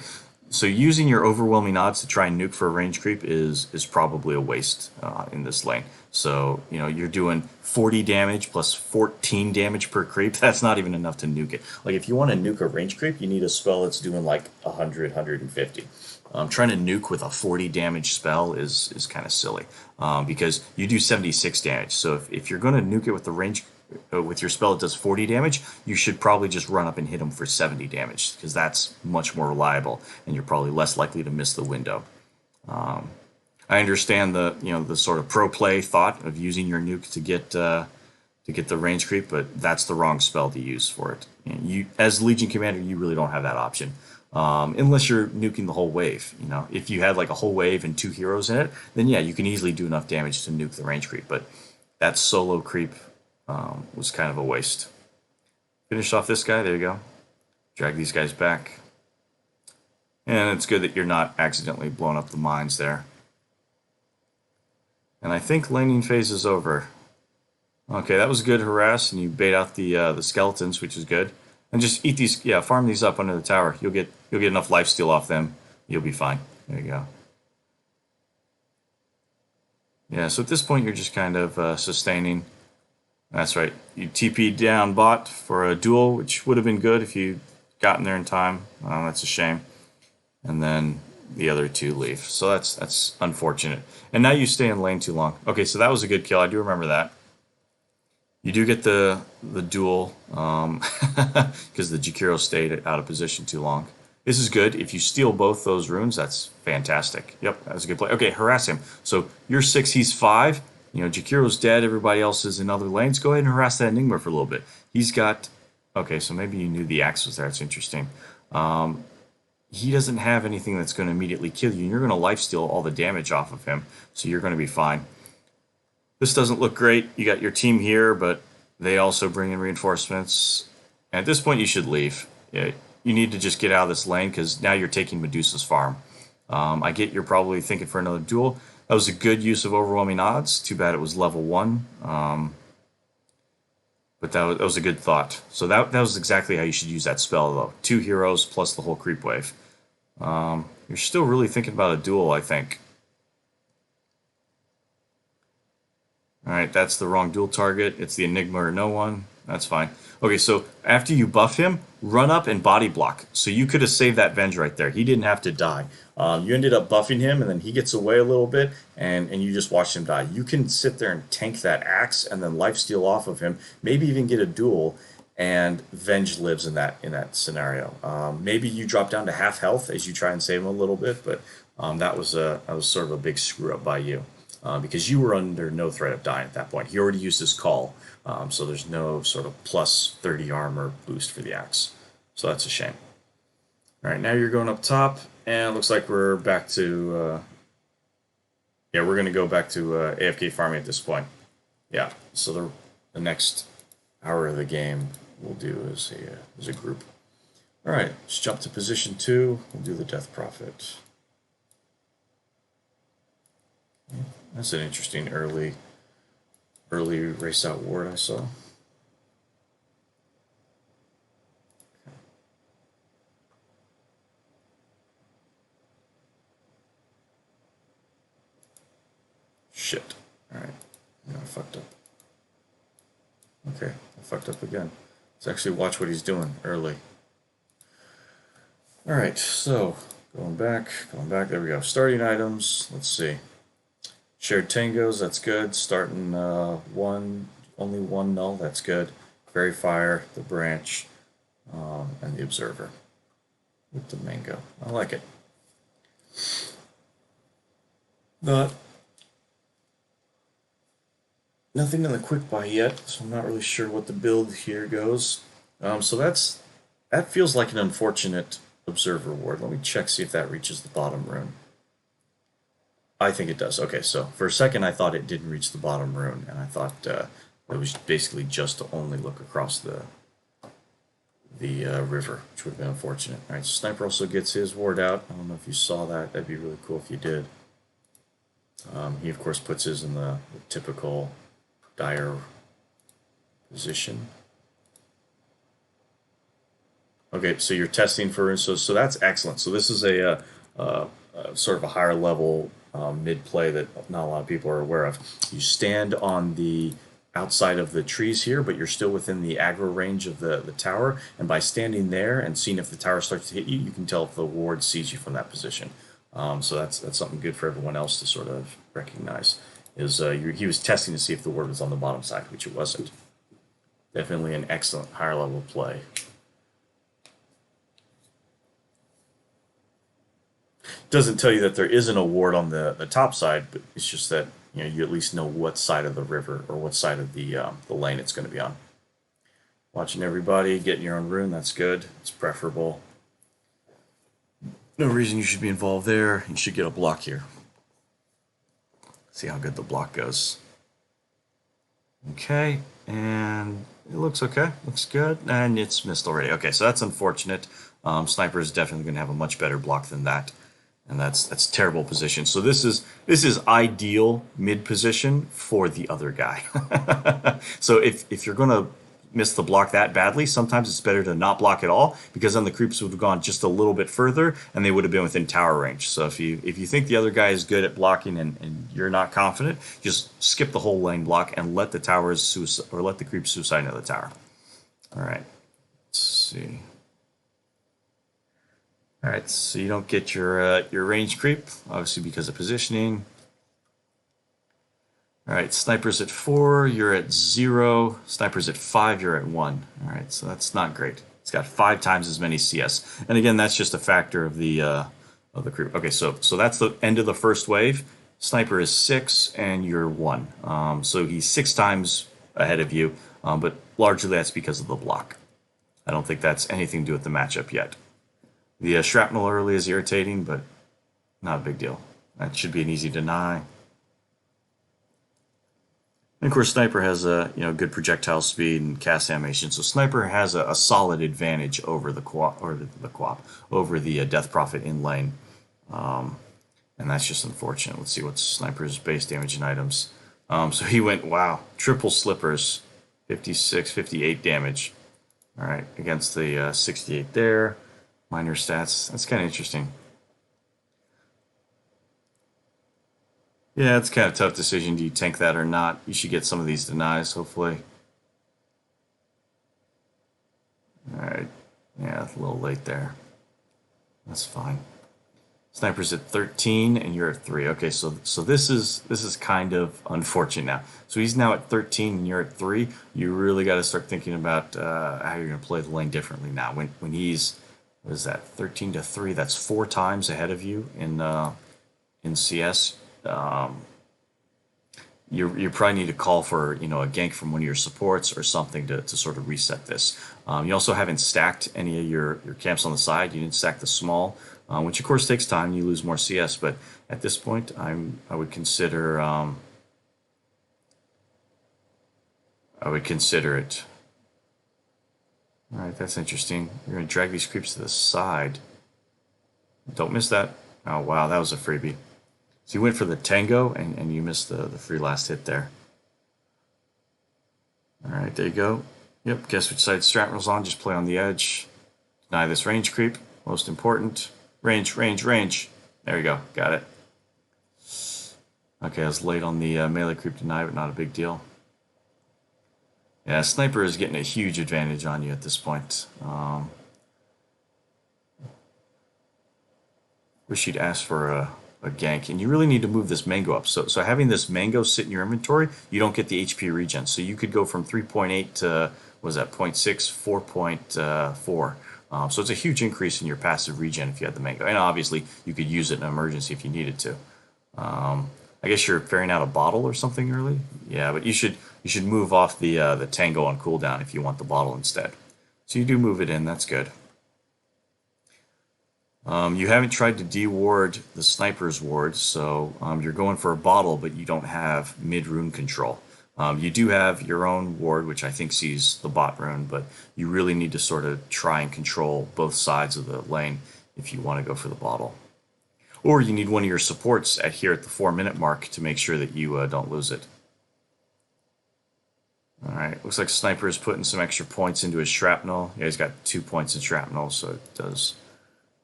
so using your overwhelming odds to try and nuke for a range creep is probably a waste in this lane. So, you know, you're doing 40 damage plus 14 damage per creep. That's not even enough to nuke it. Like, if you want to nuke a range creep, you need a spell that's doing like 100, 150. Trying to nuke with a 40 damage spell is kind of silly because you do 76 damage. So if you're going to nuke it with the range with your spell that does 40 damage, you should probably just run up and hit him for 70 damage because that's much more reliable and you're probably less likely to miss the window. I understand the sort of pro play thought of using your nuke to get the range creep, but that's the wrong spell to use for it. And you, as Legion Commander, you really don't have that option. Unless you're nuking the whole wave. You know, if you had like a whole wave and 2 heroes in it, then yeah, you can easily do enough damage to nuke the range creep. But that solo creep was kind of a waste. Finish off this guy. There you go. Drag these guys back. And it's good that you're not accidentally blowing up the mines there. And I think laning phase is over. Okay, that was good harass, and you bait out the skeletons, which is good. And just eat these, yeah, farm these up under the tower. You'll get enough lifesteal off them. You'll be fine. There you go. Yeah, so at this point you're just kind of sustaining. That's right. You TP'd down bot for a duel, which would have been good if you gotten there in time. That's a shame. And then the other two leave. So that's unfortunate. And now you stay in lane too long. Okay, so that was a good kill. I do remember that. You do get the duel because the Jakiro stayed out of position too long. This is good. If you steal both those runes, that's fantastic. Yep, that's a good play. Okay, harass him. So you're 6, he's 5. You know, Jakiro's dead. Everybody else is in other lanes. Go ahead and harass that Enigma for a little bit. He's got... Okay, so maybe you knew the axe was there. That's interesting. He doesn't have anything that's going to immediately kill you. And you're going to lifesteal all the damage off of him. So you're going to be fine. This doesn't look great. You got your team here, but they also bring in reinforcements. And at this point, you should leave. Yeah, you need to just get out of this lane because now you're taking Medusa's farm. I get you're probably thinking for another duel. That was a good use of overwhelming odds. Too bad it was level 1. But that was a good thought. So that was exactly how you should use that spell, though. 2 heroes plus the whole creep wave. You're still really thinking about a duel, I think. Alright, that's the wrong dual target. It's the Enigma or no one. That's fine. Okay, so after you buff him, run up and body block. So you could have saved that Venge right there. He didn't have to die. You ended up buffing him, and then he gets away a little bit, and you just watch him die. You can sit there and tank that axe and then lifesteal off of him, maybe even get a duel, and Venge lives in that scenario. Maybe you drop down to half health as you try and save him a little bit, but that was sort of a big screw up by you. Because you were under no threat of dying at that point. He already used his call, so there's no sort of plus 30 armor boost for the axe. So that's a shame. All right, now you're going up top, and it looks like we're back to... yeah, we're going to go back to AFK farming at this point. Yeah, so the next hour of the game we'll do as a group. All right, let's jump to position 2. We'll do the Death Prophet. That's an interesting early race out ward I saw. Shit. Alright. I fucked up. Okay, I fucked up again. Let's actually watch what he's doing early. Alright, so going back, there we go. Starting items, let's see. Shared tangos, that's good. Starting only one null, that's good. Fairy Fire, the branch, and the observer with the mango. I like it. But nothing in the quick buy yet, so I'm not really sure what the build here goes. So that feels like an unfortunate observer ward. Let me check, see if that reaches the bottom rune. I think it does. Okay, so for a second I thought it didn't reach the bottom rune, and I thought it was basically just to only look across the river, which would have been unfortunate. All right, so Sniper also gets his ward out. I don't know if you saw that. That'd be really cool if you did. He of course puts his in the typical dire position. Okay, so you're testing for so that's excellent. So this is a sort of a higher level mid play that not a lot of people are aware of. You stand on the outside of the trees here, but you're still within the aggro range of the tower. And by standing there and seeing if the tower starts to hit you, you can tell if the ward sees you from that position. So that's something good for everyone else to sort of recognize. He was testing to see if the ward was on the bottom side, which it wasn't. Definitely an excellent higher level play. Doesn't tell you that there isn't a ward on the top side, but it's just that you at least know what side of the river or what side of the lane it's going to be on. Watching everybody, getting your own rune, that's good. It's preferable. No reason you should be involved there. You should get a block here. See how good the block goes. Okay, and it looks okay. Looks good, and it's missed already. Okay, so that's unfortunate. Sniper is definitely going to have a much better block than that, and that's terrible position. So this is ideal mid position for the other guy. So if you're going to miss the block that badly, sometimes it's better to not block at all, because then the creeps would have gone just a little bit further and they would have been within tower range. So if you think the other guy is good at blocking and you're not confident, just skip the whole lane block and let the towers suicide, or let the creeps suicide into the tower. All right, let's see. All right, so you don't get your range creep, obviously because of positioning. All right, Sniper's at 4, you're at 0. Sniper's at 5, you're at 1. All right, so that's not great. It's got 5 times as many CS. And again, that's just a factor of the creep. Okay, so that's the end of the first wave. Sniper is 6, and you're 1. So he's 6 times ahead of you, but largely that's because of the block. I don't think that's anything to do with the matchup yet. The shrapnel early is irritating, but not a big deal. That should be an easy deny. And of course, Sniper has a good projectile speed and cast animation, so Sniper has a solid advantage over the over the Death Prophet in lane, and that's just unfortunate. Let's see what's Sniper's base damage and items. So he went triple slippers, 56, 58 damage. All right, against the 68 there. Minor stats. That's kind of interesting. Yeah, it's kind of a tough decision. Do you tank that or not? You should get some of these denies, hopefully. Alright. Yeah, it's a little late there. That's fine. Sniper's at 13 and you're at 3. Okay, so this is kind of unfortunate now. So he's now at 13 and you're at 3. You really got to start thinking about how you're going to play the lane differently now. When he's, what is that, 13 to 3, that's 4 times ahead of you in CS. You probably need to call for a gank from one of your supports or something to sort of reset this. You also haven't stacked any of your camps on the side. You didn't stack the small, which of course takes time. You lose more CS, but at this point, I would consider it. All right, that's interesting. You're going to drag these creeps to the side. Don't miss that. Oh wow, that was a freebie. So you went for the tango, and you missed the free last hit there. All right, there you go. Yep, guess which side Stratmer's on. Just play on the edge. Deny this range creep. Most important. Range, range, range. There you go. Got it. Okay, I was late on the melee creep deny, but not a big deal. Yeah, Sniper is getting a huge advantage on you at this point. Wish you'd ask for a gank, and you really need to move this mango up. So having this mango sit in your inventory, you don't get the HP regen. So you could go from 3.8 to, what was that, 0.6, 4.4. So it's a huge increase in your passive regen if you had the mango. And obviously, you could use it in an emergency if you needed to. I guess you're ferrying out a bottle or something early. Yeah, but you should move off the tango on cooldown if you want the bottle instead. So you do move it in. That's good. You haven't tried to deward the Sniper's ward, so you're going for a bottle, but you don't have mid-rune control. You do have your own ward, which I think sees the bot rune, but you really need to sort of try and control both sides of the lane if you want to go for the bottle. or you need one of your supports here at the 4-minute mark to make sure that you don't lose it. All right, looks like Sniper is putting some extra points into his shrapnel. Yeah, he's got 2 points in shrapnel, so it does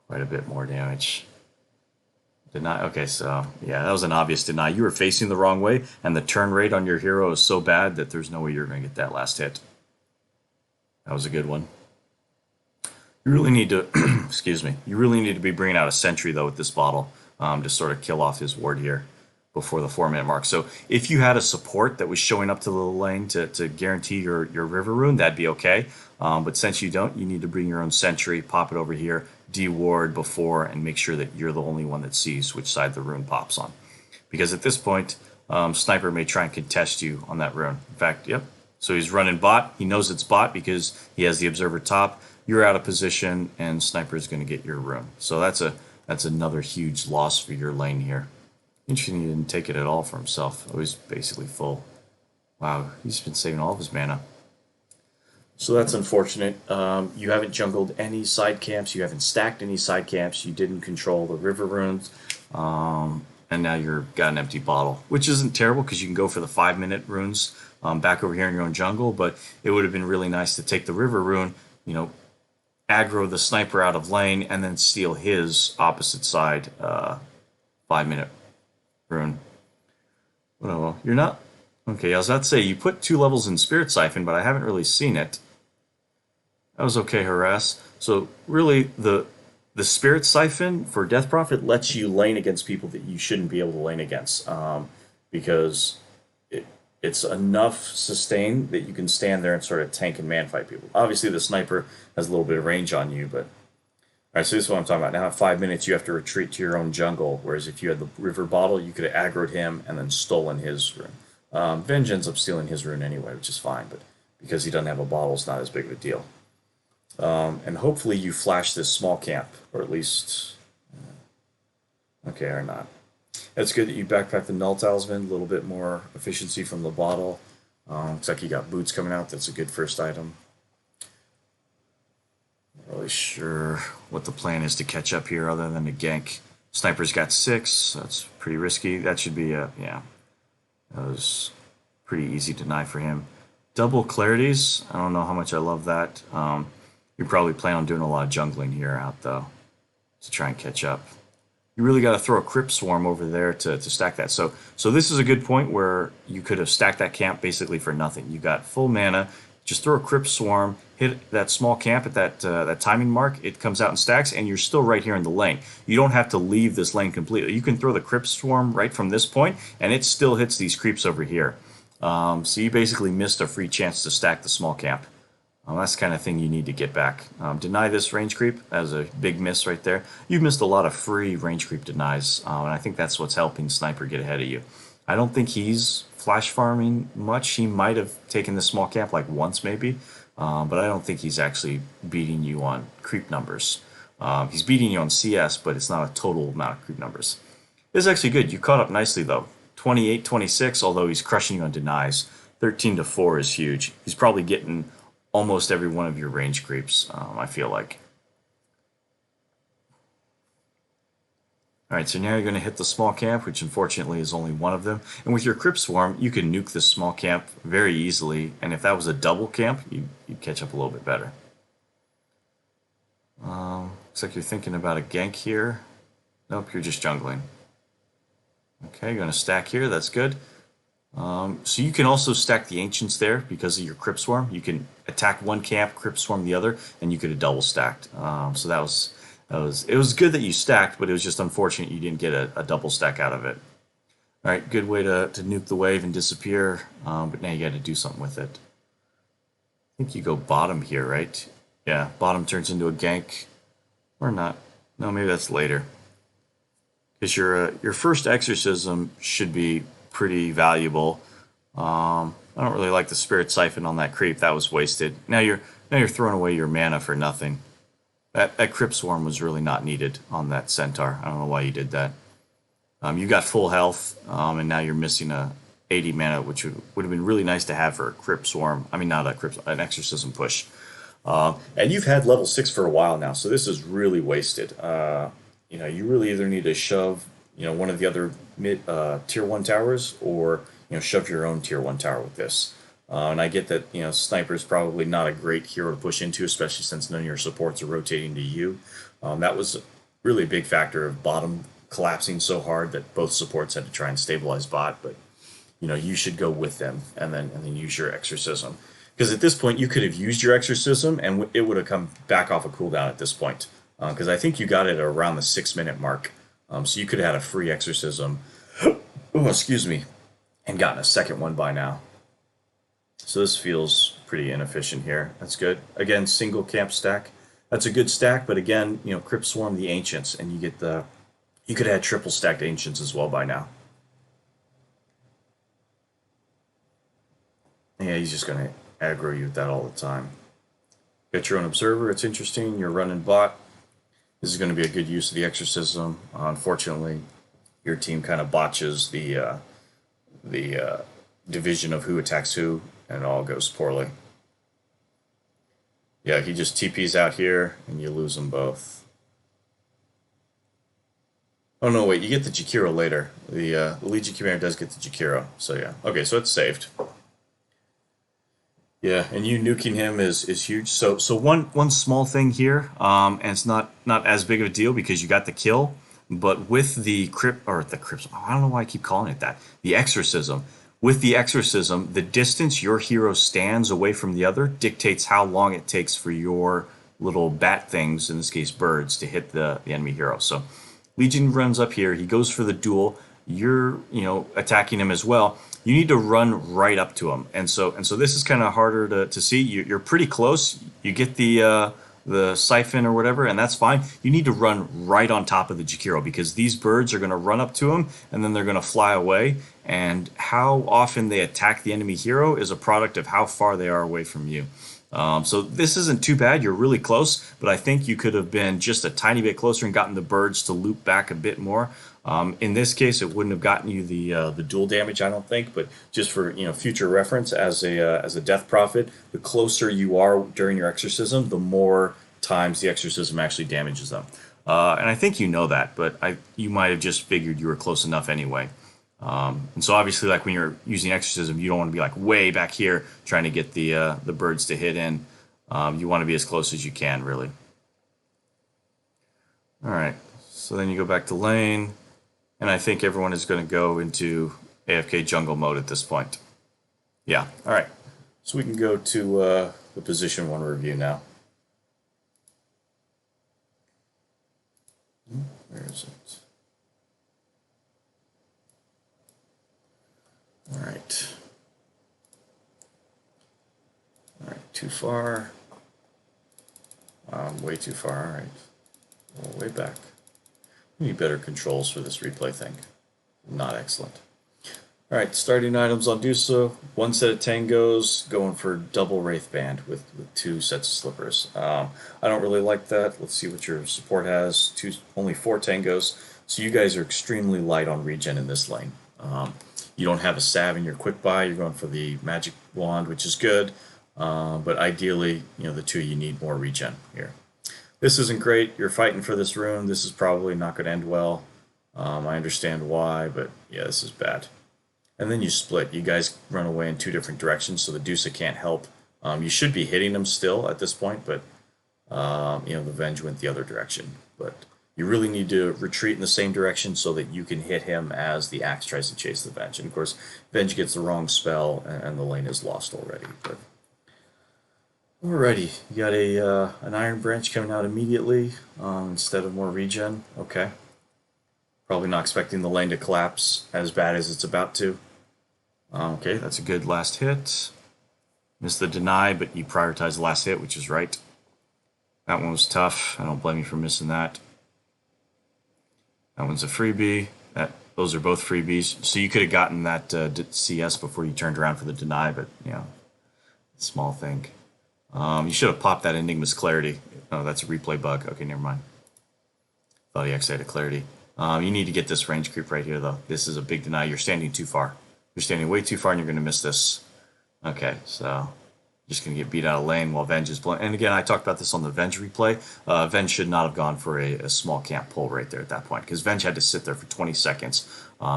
quite a bit more damage. Deny. Okay, so yeah, that was an obvious deny. You were facing the wrong way, and the turn rate on your hero is so bad that there's no way you're going to get that last hit. That was a good one. You really need to, excuse me, you really need to be bringing out a sentry, though, with this bottle to sort of kill off his ward here before the 4-minute mark. So if you had a support that was showing up to the lane to guarantee your River Rune, that'd be okay. But since you don't, you need to bring your own sentry, pop it over here, de-ward before, and make sure that you're the only one that sees which side the rune pops on. Because at this point, Sniper may try and contest you on that rune. In fact, yep. So he's running bot. He knows it's bot because he has the observer top. You're out of position, and Sniper is going to get your rune. So that's another huge loss for your lane here. Interesting he didn't take it at all for himself. Oh, he's basically full. Wow, he's been saving all of his mana. So that's unfortunate. You haven't jungled any side camps. You haven't stacked any side camps. You didn't control the river runes. And now you've got an empty bottle, which isn't terrible because you can go for the 5-minute runes back over here in your own jungle. But it would have been really nice to take the river rune, you know, aggro the Sniper out of lane, and then steal his opposite side 5-minute rune. Well, you're not... Okay, I was about to say, you put 2 levels in Spirit Siphon, but I haven't really seen it. That was okay, Harass. So really, the Spirit Siphon for Death Prophet lets you lane against people that you shouldn't be able to lane against, because it's enough sustain that you can stand there and sort of tank and man fight people. Obviously, the Sniper has a little bit of range on you, but... Alright, so this is what I'm talking about. Now at 5 minutes, you have to retreat to your own jungle, whereas if you had the River Bottle, you could have aggroed him and then stolen his rune. Venge ends up stealing his rune anyway, which is fine, but because he doesn't have a bottle, it's not as big of a deal. And hopefully you flash this small camp, or at least... okay, or not. It's good that you backpack the Null Talisman, a little bit more efficiency from the bottle. Looks like you got boots coming out, that's a good first item. Not really sure what the plan is to catch up here other than to gank. Sniper's got 6, that's pretty risky. That should be a... yeah. That was pretty easy to deny for him. Double Clarities, I don't know how much I love that. You probably plan on doing a lot of jungling here out, though, to try and catch up. You really got to throw a Crypt Swarm over there to stack that. So this is a good point where you could have stacked that camp basically for nothing. You got full mana, just throw a Crypt Swarm, hit that small camp at that timing mark, it comes out and stacks, and you're still right here in the lane. You don't have to leave this lane completely. You can throw the Crypt Swarm right from this point, and it still hits these creeps over here. So you basically missed a free chance to stack the small camp. That's the kind of thing you need to get back. Deny this range creep. That was a big miss right there. You've missed a lot of free range creep denies, and I think that's what's helping Sniper get ahead of you. I don't think he's flash farming much. He might have taken the small camp like once maybe, but I don't think he's actually beating you on creep numbers. He's beating you on CS, but it's not a total amount of creep numbers. This is actually good. You caught up nicely though. 28-26, although he's crushing you on denies. 13-4 is huge. He's probably getting almost every one of your range creeps, I feel like. Alright, so now you're going to hit the small camp, which unfortunately is only one of them. And with your Crypt Swarm, you can nuke this small camp very easily, and if that was a double camp, you'd catch up a little bit better. Looks like you're thinking about a gank here. Nope, you're just jungling. Okay, you're going to stack here, that's good. So you can also stack the Ancients there because of your Crypt Swarm. You can attack one camp, Crypt Swarm the other, and you could have double stacked. So it was good that you stacked, but it was just unfortunate you didn't get a double stack out of it. All right, good way to nuke the wave and disappear, but now you got to do something with it. I think you go bottom here, right? Yeah, bottom turns into a gank, or not. No, maybe that's later. Because your first exorcism should be pretty valuable. I don't really like the Spirit Siphon on that creep. That was wasted. Now you're throwing away your mana for nothing. That Crypt Swarm was really not needed on that Centaur. I don't know why you did that. You got full health, and now you're missing a 80 mana, which would have been really nice to have for a Crypt Swarm. I mean, not a Crypt, an Exorcism push. And you've had level 6 for a while now, so this is really wasted. you really either need to shove, one of the other mid tier one towers, or shove your own tier one tower with this. And I get that sniper is probably not a great hero to push into, especially since none of your supports are rotating to you. That was really a big factor of bottom collapsing so hard that both supports had to try and stabilize bot. But you should go with them and then use your exorcism, because at this point you could have used your exorcism and it would have come back off a cooldown at this point, because I think you got it around the 6 minute mark, so you could have had a free exorcism. Oh, excuse me, and gotten a second one by now. So this feels pretty inefficient here. That's good. Again, single camp stack. That's a good stack, but again, Crypt Swarm the Ancients, and you could have had triple stacked Ancients as well by now. Yeah, he's just gonna aggro you with that all the time. Get your own observer. It's interesting. You're running bot. This is going to be a good use of the exorcism. Unfortunately, your team kind of botches the division of who attacks who, and it all goes poorly. Yeah, he just TPs out here, and you lose them both. Oh no, wait, you get the Jakiro later. The Legion Commander does get the Jakiro, so yeah. Okay, so it's saved. Yeah, and you nuking him is huge. So one small thing here, and it's not as big of a deal because you got the kill, but with the crypt, I don't know why I keep calling it that. The exorcism. With the exorcism, the distance your hero stands away from the other dictates how long it takes for your little bat things, in this case birds, to hit the enemy hero. So Legion runs up here, he goes for the duel, you're attacking him as well. You need to run right up to him, and so this is kind of harder to see. You're pretty close. You get the siphon or whatever, and that's fine. You need to run right on top of the Jakiro, because these birds are going to run up to him and then they're going to fly away. And how often they attack the enemy hero is a product of how far they are away from you. So this isn't too bad. You're really close, but I think you could have been just a tiny bit closer and gotten the birds to loop back a bit more. In this case, it wouldn't have gotten you the dual damage, I don't think. But just for future reference, as a death prophet, the closer you are during your exorcism, the more times the exorcism actually damages them. And I think you know that, but you might have just figured you were close enough anyway. And so obviously, like when you're using exorcism, you don't want to be like way back here trying to get the birds to hit in. You want to be as close as you can, really. All right. So then you go back to lane, and I think everyone is going to go into AFK jungle mode at this point. Yeah. All right. So we can go to the position 1 review now. Where is it? All right. All right, too far. Way too far. All right. Well, way back. We need better controls for this replay thing. Not excellent. All right, starting items on Dusa. 1 set of tangos, going for double Wraith Band with 2 sets of slippers. I don't really like that. Let's see what your support has. Only 4 tangos. So you guys are extremely light on regen in this lane. You don't have a salve in your quick buy. You're going for the magic wand, which is good. But ideally, the 2 you need more regen here. This isn't great. You're fighting for this rune. This is probably not going to end well. I understand why, but yeah, this is bad. And then you split. You guys run away in 2 different directions, so the Dusa can't help. You should be hitting them still at this point, but the Venge went the other direction. But you really need to retreat in the same direction so that you can hit him as the Axe tries to chase the Venge. And of course, Venge gets the wrong spell, and the lane is lost already. But alrighty, you got an Iron Branch coming out immediately instead of more regen. Okay. Probably not expecting the lane to collapse as bad as it's about to. Okay, that's a good last hit. Missed the deny, but you prioritized the last hit, which is right. That one was tough. I don't blame you for missing that. That one's a freebie. Those are both freebies. So you could have gotten that CS before you turned around for the deny, but small thing. You should have popped that Enigma's Clarity. Oh, that's a replay bug. Okay, never mind. Thought he actually had a Clarity. You need to get this range creep right here, though. This is a big deny. You're standing too far. You're standing way too far, and you're going to miss this. Okay, so Just going to get beat out of lane while Venge is playing. And again, I talked about this on the Venge replay. Venge should not have gone for a small camp pull right there at that point, because Venge had to sit there for 20 seconds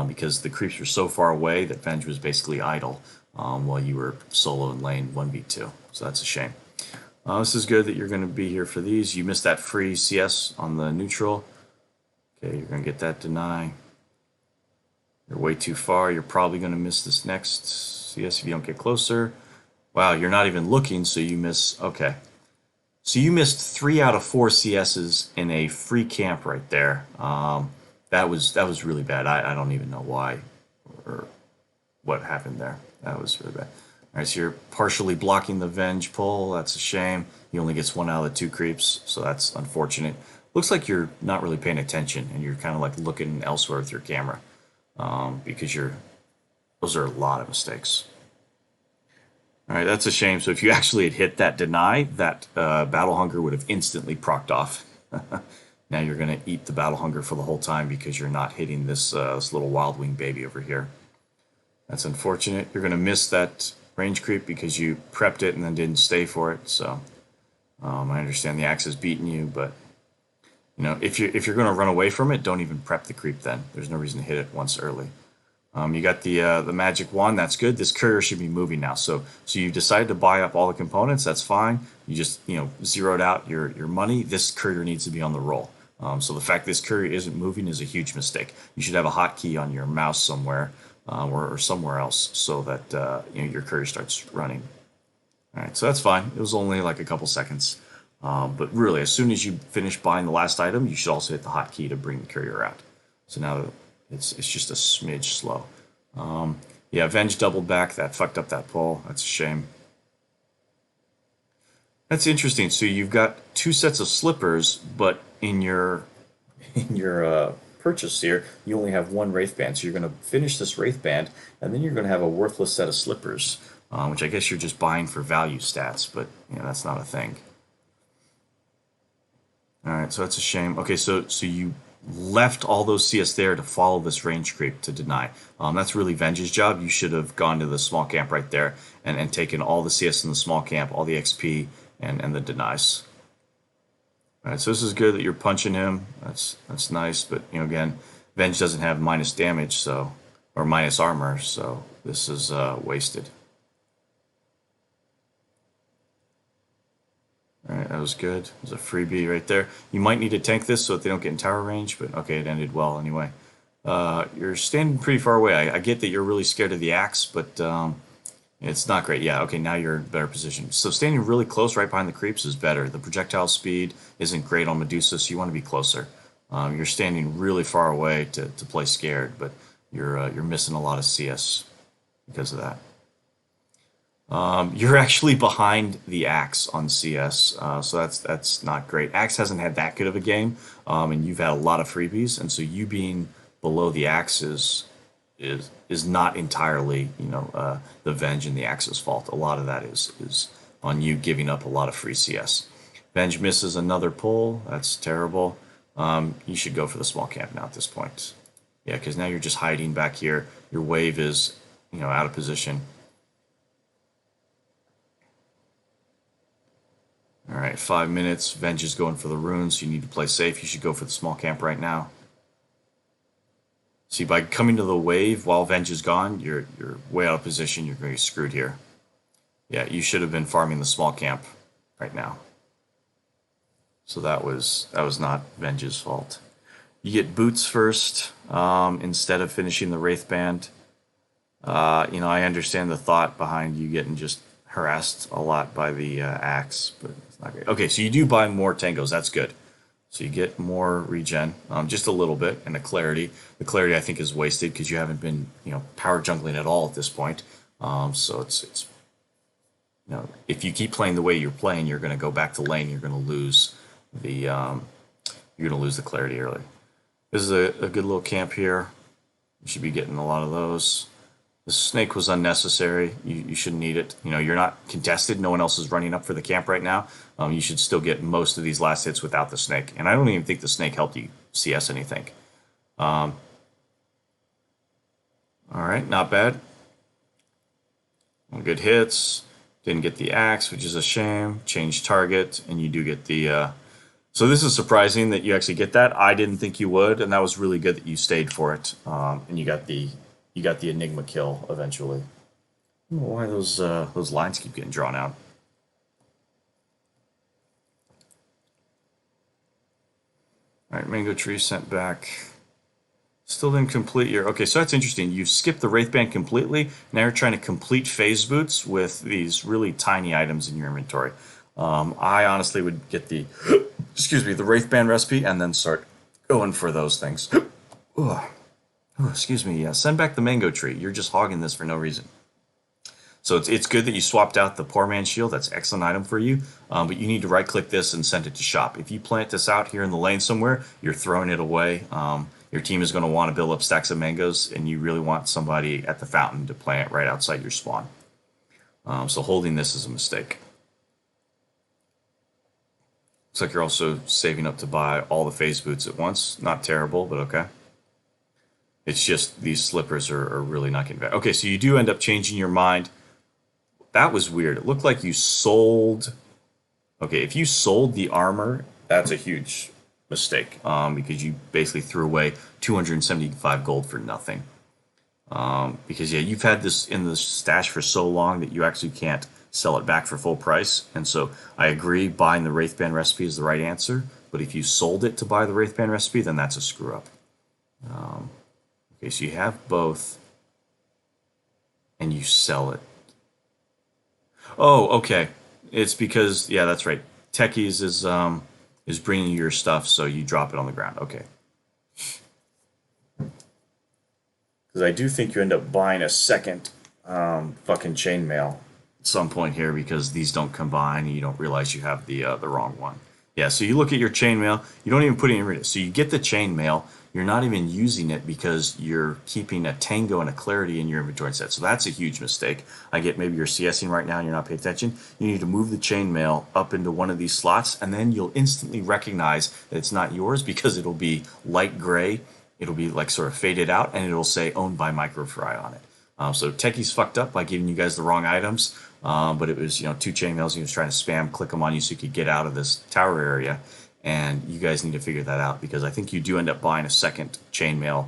because the creeps were so far away that Venge was basically idle while you were solo in lane 1v2. So that's a shame. This is good that you're going to be here for these. You missed that free CS on the neutral. Okay, you're going to get that deny. You're way too far. You're probably going to miss this next CS if you don't get closer. Wow, you're not even looking, so you miss. Okay. So you missed 3 out of 4 CSs in a free camp right there. That was really bad. I don't even know why or what happened there. That was really bad. All right, so you're partially blocking the Venge pull. That's a shame. He only gets 1 out of the 2 creeps, so that's unfortunate. Looks like you're not really paying attention, and you're kind of like looking elsewhere with your camera because those are a lot of mistakes. All right, that's a shame. So if you actually had hit that deny, that Battle Hunger would have instantly procced off. Now you're going to eat the Battle Hunger for the whole time because you're not hitting this little Wild Wing baby over here. That's unfortunate. You're going to miss that range creep because you prepped it and then didn't stay for it. So I understand the axe is beating you, but you know, if you're going to run away from it, don't even prep the creep then. There's no reason to hit it once early. You got the magic wand. That's good. This courier should be moving now. So you decided to buy up all the components. That's fine. You just zeroed out your money. This courier needs to be on the roll. So the fact this courier isn't moving is a huge mistake. You should have a hotkey on your mouse somewhere or somewhere else so that your courier starts running. All right, so that's fine. It was only like a couple seconds. But really, as soon as you finish buying the last item, you should also hit the hotkey to bring the courier out. So now it's just a smidge slow. Yeah, Venge doubled back. That fucked up that pull. That's a shame. That's interesting. So you've got 2 sets of slippers, but in your purchase here, you only have 1 Wraith Band. So you're going to finish this Wraith Band, and then you're going to have a worthless set of slippers, which I guess you're just buying for value stats, but that's not a thing. All right, so that's a shame. Okay, so you left all those CS there to follow this range creep to deny. That's really Venge's job. You should have gone to the small camp right there and taken all the CS in the small camp, all the XP, and the denies. All right, so this is good that you're punching him. That's nice, but again, Venge doesn't have minus damage, or minus armor, so this is wasted. All right, that was good. There's a freebie right there. You might need to tank this so that they don't get in tower range, but okay, it ended well anyway. You're standing pretty far away. I get that you're really scared of the axe, but it's not great. Yeah, okay, now you're in a better position. So standing really close right behind the creeps is better. The projectile speed isn't great on Medusa, so you want to be closer. You're standing really far away to play scared, but you're missing a lot of CS because of that. You're actually behind the Axe on CS, so that's not great. Axe hasn't had that good of a game, and you've had a lot of freebies, and so you being below the Axe is not entirely the Venge and the Axe's fault. A lot of that is on you giving up a lot of free CS. Venge misses another pull. That's terrible. You should go for the small camp now at this point. Yeah, because now you're just hiding back here. Your wave is out of position. All right, 5 minutes. Venge is going for the runes. You need to play safe. You should go for the small camp right now. See, by coming to the wave while Venge is gone, you're way out of position. You're going to get screwed here. Yeah, you should have been farming the small camp right now. So that was not Venge's fault. You get boots first instead of finishing the Wraith Band. I understand the thought behind you getting just harassed a lot by the axe, but it's not great. Okay, so you do buy more tangos. That's good. So you get more regen, just a little bit, and a clarity. The clarity I think is wasted because you haven't been power jungling at all at this point. So it's if you keep playing the way you're playing, you're going to go back to lane. You're going to lose the clarity early. This is a good little camp here. You should be getting a lot of those. The snake was unnecessary. You shouldn't need it. You're not contested. No one else is running up for the camp right now. You should still get most of these last hits without the snake. And I don't even think the snake helped you CS anything. All right, not bad. Good hits. Didn't get the axe, which is a shame. Change target, and you do get the. So this is surprising that you actually get that. I didn't think you would, and that was really good that you stayed for it. And you got the Enigma kill eventually. I don't know why those lines keep getting drawn out. All right, Mango Tree sent back. Still didn't complete your... Okay, so that's interesting. You skipped the Wraithband completely. Now you're trying to complete phase boots with these really tiny items in your inventory. I honestly would get the... excuse me, the Wraithband recipe and then start going for those things. Oh, excuse me, yeah. Send back the Mango Tree. You're just hogging this for no reason. So it's good that you swapped out the Poor Man's Shield. That's an excellent item for you. But you need to right-click this and send it to shop. If you plant this out here in the lane somewhere, you're throwing it away. Your team is going to want to build up stacks of mangoes, and you really want somebody at the fountain to plant right outside your spawn. So holding this is a mistake. Looks like you're also saving up to buy all the phase boots at once. Not terrible, but okay. It's just these slippers are really not getting back. Okay, so you do end up changing your mind. That was weird. It looked like you sold... Okay, if you sold the armor, that's a huge mistake because you basically threw away 275 gold for nothing. Because, yeah, you've had this in the stash for so long that you actually can't sell it back for full price. And so I agree buying the Wraithband recipe is the right answer. But if you sold it to buy the Wraithband recipe, then that's a screw-up. Okay, so you have both. And you sell it. Oh, okay. It's because, yeah, that's right. Techies is bringing you your stuff, so you drop it on the ground. Okay. Because I do think you end up buying a second fucking chainmail at some point here because these don't combine and you don't realize you have the wrong one. Yeah, so you look at your chainmail, you don't even put it in. So you get the chainmail, you're not even using it because you're keeping a Tango and a Clarity in your inventory set. So that's a huge mistake. I get maybe you're CSing right now and you're not paying attention. You need to move the chainmail up into one of these slots, and then you'll instantly recognize that it's not yours because it'll be light gray. It'll be like sort of faded out, and it'll say owned by MicroFry on it. So Techie's fucked up by giving you guys the wrong items, but it was, you know, two chainmails. He was trying to spam click them on you so you could get out of this tower area. And you guys need to figure that out because I think you do end up buying a second chainmail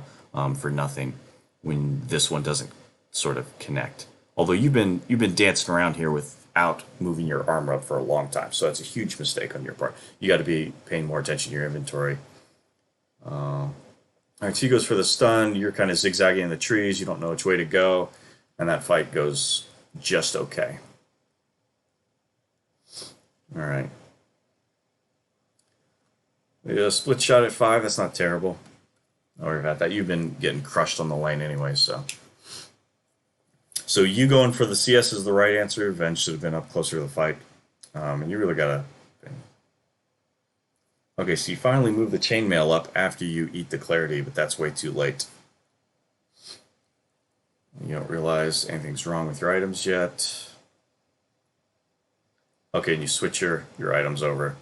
for nothing when this one doesn't sort of connect. Although you've been dancing around here without moving your armor up for a long time, so that's a huge mistake on your part. You got to be paying more attention to your inventory. All right, so he goes for the stun. You're kind of zigzagging in the trees. You don't know which way to go, and that fight goes just okay. All right. Yeah, split shot at 5, that's not terrible. Don't worry about that. You've been getting crushed on the lane anyway, so. So you going for the CS is the right answer. Venge should have been up closer to the fight. And you really gotta... Okay, so you finally move the chainmail up after you eat the Clarity, but that's way too late. You don't realize anything's wrong with your items yet. Okay, and you switch your items over.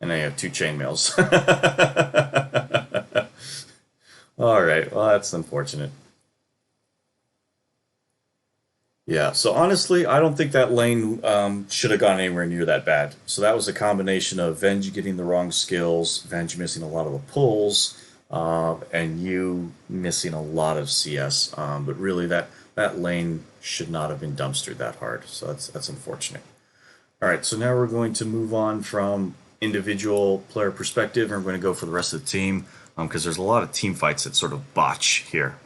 And then you have two chainmails. All right, well, that's unfortunate. Yeah, so honestly, I don't think that lane should have gone anywhere near that bad. So that was a combination of Venge getting the wrong skills, Venge missing a lot of the pulls, and you missing a lot of CS. But really, that lane should not have been dumpstered that hard. So that's unfortunate. All right, so now we're going to move on from individual player perspective, and we're going to go for the rest of the team because there's a lot of team fights that sort of botch here.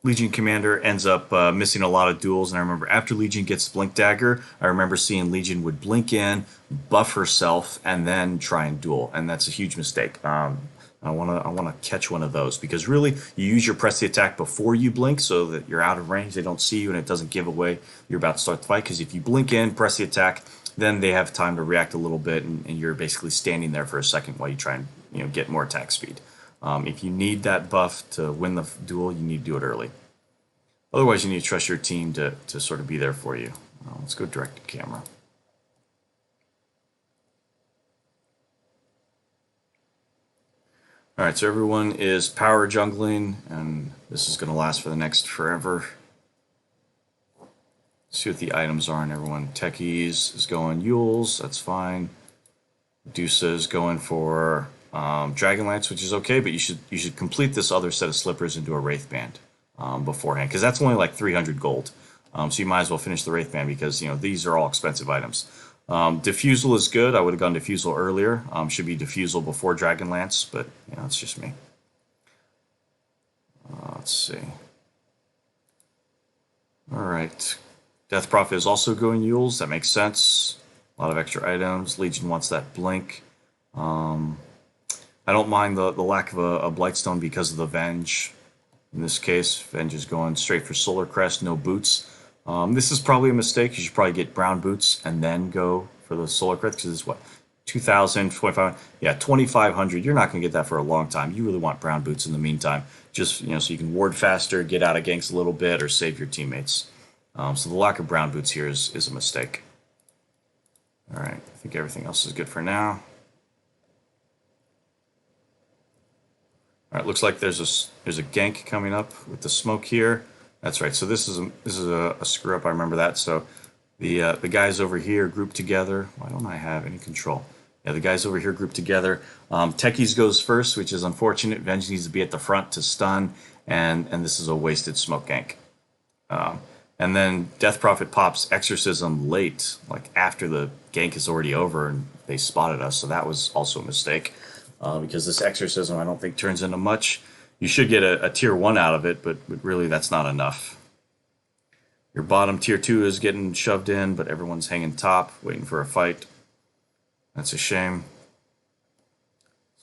Legion Commander ends up missing a lot of duels, and I remember after Legion gets Blink Dagger, I remember seeing Legion would blink in, buff herself, and then try and duel, and that's a huge mistake. I want to catch one of those because really you use your press the attack before you blink so that you're out of range, they don't see you, and it doesn't give away you're about to start the fight. Because if you blink in, press the attack, then they have time to react a little bit, and you're basically standing there for a second while you try and get more attack speed. If you need that buff to win the duel, you need to do it early. Otherwise, you need to trust your team to sort of be there for you. Let's go direct to camera. All right, so everyone is power jungling, and this is going to last for the next forever. See what the items are on everyone. Techies is going Yules, that's fine. Medusa is going for Dragonlance, which is okay, but you should complete this other set of slippers into a Wraith Band beforehand, because that's only like 300 gold. So you might as well finish the Wraith Band because these are all expensive items. Diffusal is good. I would have gone Diffusal earlier. Should be Diffusal before Dragonlance, but it's just me. Let's see. All right. Death Prophet is also going Yules. That makes sense. A lot of extra items. Legion wants that blink. I don't mind the lack of a Blightstone because of the Venge. In this case, Venge is going straight for Solar Crest, no boots. This is probably a mistake. You should probably get brown boots and then go for the Solar Crest, because it's what, 2,000, 2,500? Yeah, 2,500. You're not going to get that for a long time. You really want brown boots in the meantime, just so you can ward faster, get out of ganks a little bit, or save your teammates. So the lack of brown boots here is a mistake. All right, I think everything else is good for now. All right, looks like there's a gank coming up with the smoke here. That's right. So this is a screw up. I remember that. So the guys over here grouped together. Why don't I have any control? Yeah, the guys over here grouped together. Techies goes first, which is unfortunate. Venge needs to be at the front to stun, and this is a wasted smoke gank. And then Death Prophet pops Exorcism late, like after the gank is already over and they spotted us. So that was also a mistake, because this Exorcism I don't think turns into much. You should get a tier 1 out of it, but really that's not enough. Your bottom tier 2 is getting shoved in, but everyone's hanging top, waiting for a fight. That's a shame.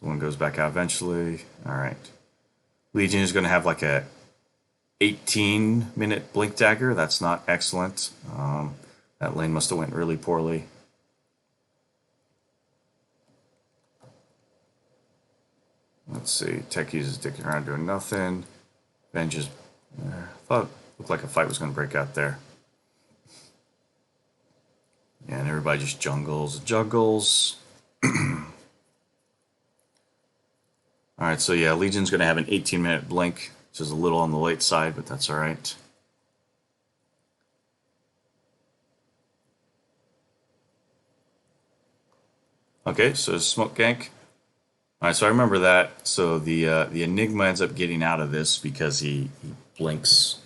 Someone goes back out eventually. All right. Legion is going to have like a 18-minute blink dagger. That's not excellent. That lane must have went really poorly. Let's see. Techies is dicking around doing nothing. Venge is... thought it looked like a fight was going to break out there. Yeah, and everybody just jungles and juggles. Alright, so yeah, Legion's going to have an 18-minute blink, which is a little on the late side, but that's alright. Okay, so smoke gank. Alright, so I remember that. So the Enigma ends up getting out of this because he blinks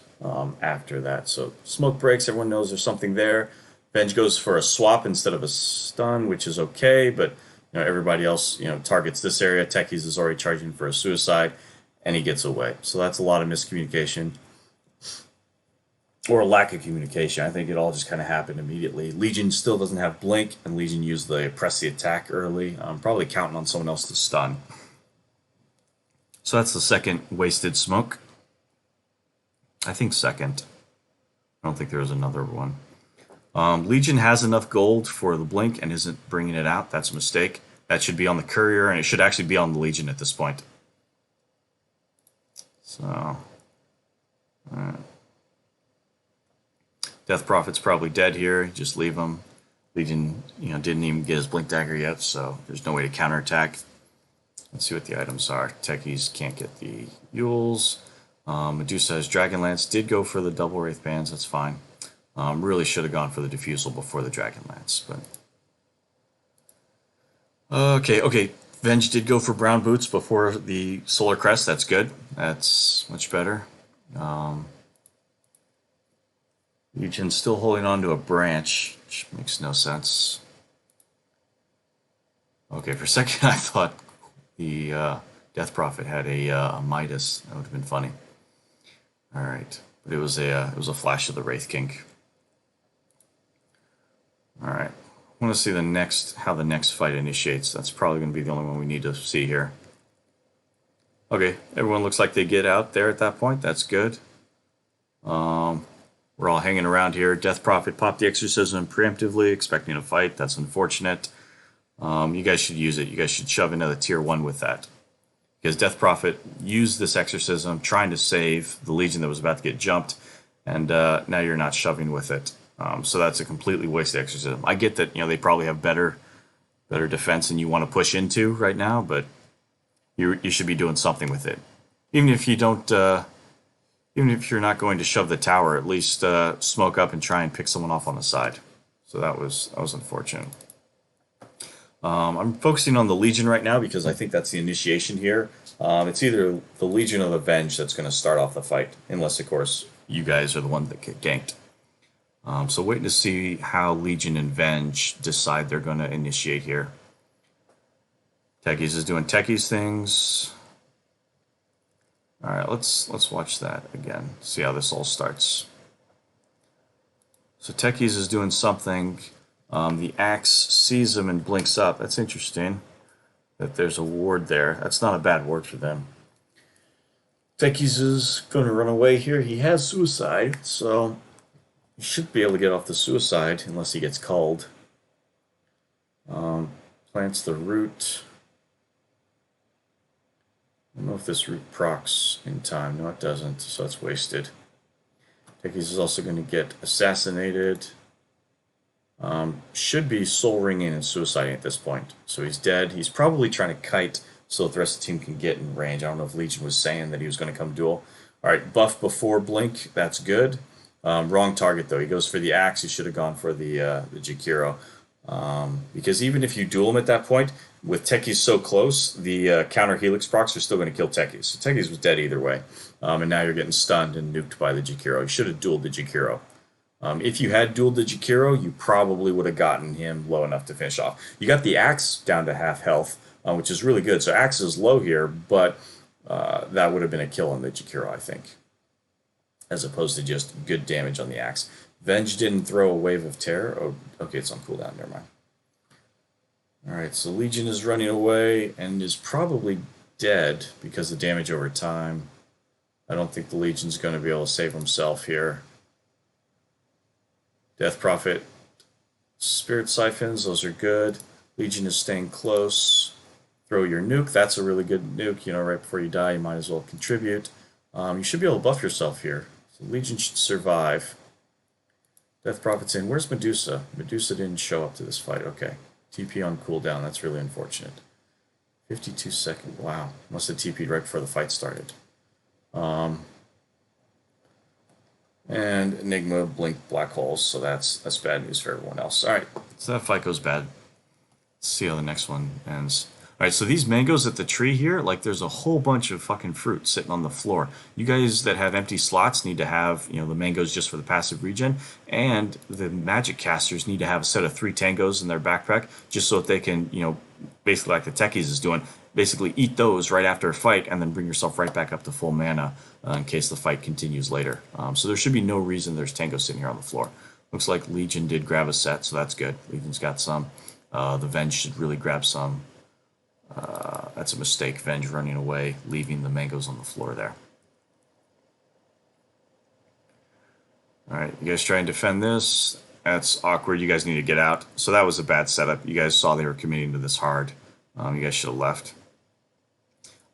after that. So smoke breaks, everyone knows there's something there. Venge goes for a swap instead of a stun, which is okay, but everybody else targets this area. Techies is already charging for a suicide, and he gets away. So that's a lot of miscommunication. Or a lack of communication. I think it all just kind of happened immediately. Legion still doesn't have blink, and Legion used the press the attack early. Probably counting on someone else to stun. So that's the second wasted smoke. I think second. I don't think there was another one. Legion has enough gold for the blink and isn't bringing it out. That's a mistake. That should be on the courier, and it should actually be on the Legion at this point. So... Death Prophet's probably dead here. Just leave him. Legion, didn't even get his blink dagger yet, so there's no way to counterattack. Let's see what the items are. Techies can't get the Yules. Medusa has Dragonlance. Did go for the double Wraith Bands. That's fine. Really should have gone for the Diffusal before the Dragonlance, but... Okay. Venge did go for brown boots before the Solar Crest. That's good. That's much better. Legion's still holding on to a branch, which makes no sense. Okay, for a second I thought the Death Prophet had a Midas. That would have been funny. All right, but it was a flash of the Wraith King. All right, I want to see how the next fight initiates. That's probably going to be the only one we need to see here. Okay, everyone looks like they get out there at that point. That's good. We're all hanging around here. Death Prophet popped the Exorcism preemptively, expecting a fight. That's unfortunate. You guys should use it. You guys should shove into the tier 1 with that. Because Death Prophet used this Exorcism trying to save the Legion that was about to get jumped, and now you're not shoving with it. So that's a completely wasted Exorcism. I get that they probably have better defense than you want to push into right now, but you should be doing something with it. Even if you don't Even if you're not going to shove the tower, at least smoke up and try and pick someone off on the side. So that was unfortunate. I'm focusing on the Legion right now because I think that's the initiation here. It's either the Legion or the Venge that's going to start off the fight, unless, of course, you guys are the one that get ganked. So waiting to see how Legion and Venge decide they're going to initiate here. Techies is doing Techies things. All right, let's watch that again. See how this all starts. So Techies is doing something. The axe sees him and blinks up. That's interesting that there's a ward there. That's not a bad ward for them. Techies is going to run away here. He has suicide, so he should be able to get off the suicide unless he gets called. Plants the root. I don't know if this root procs in time. No, it doesn't, so it's wasted. Techies is also going to get assassinated. Should be soul ringing and suiciding at this point. So he's dead. He's probably trying to kite so that the rest of the team can get in range. I don't know if Legion was saying that he was going to come duel. All right, buff before blink. That's good. Wrong target, though. He goes for the axe. He should have gone for the Jakiro. Because even if you duel him at that point, with Techies so close, the counter Helix procs are still going to kill Techies. So Techies was dead either way. And now you're getting stunned and nuked by the Jakiro. You should have dueled the Jakiro. If you had dueled the Jakiro, you probably would have gotten him low enough to finish off. You got the axe down to half health, which is really good. So axe is low here, but that would have been a kill on the Jakiro, I think, as opposed to just good damage on the axe. Venge didn't throw a wave of terror. Oh, okay, it's on cooldown. Never mind. All right, so Legion is running away and is probably dead because of damage over time. I don't think the Legion's going to be able to save himself here. Death Prophet, Spirit Siphons, those are good. Legion is staying close. Throw your nuke, that's a really good nuke. You know, right before you die, you might as well contribute. You should be able to buff yourself here. So Legion should survive. Death Prophet's in. Where's Medusa? Medusa didn't show up to this fight. Okay. TP on cooldown, that's really unfortunate. 52 seconds, wow. Must have TP'd right before the fight started. And Enigma blinked black holes, so that's bad news for everyone else. All right, so that fight goes bad. Let's see how the next one ends. All right, so these mangoes at the tree here, like there's a whole bunch of fucking fruit sitting on the floor. You guys that have empty slots need to have, you know, the mangoes just for the passive regen, and the magic casters need to have a set of 3 tangos in their backpack just so that they can, you know, basically like the Techies is doing, basically eat those right after a fight and then bring yourself right back up to full mana in case the fight continues later. So there should be no reason there's tangos sitting here on the floor. Looks like Legion did grab a set, so that's good. Legion's got some. The Venge should really grab some. That's a mistake. Venge running away, leaving the mangoes on the floor there. Alright, you guys try and defend this. That's awkward. You guys need to get out. So that was a bad setup. You guys saw they were committing to this hard. You guys should have left.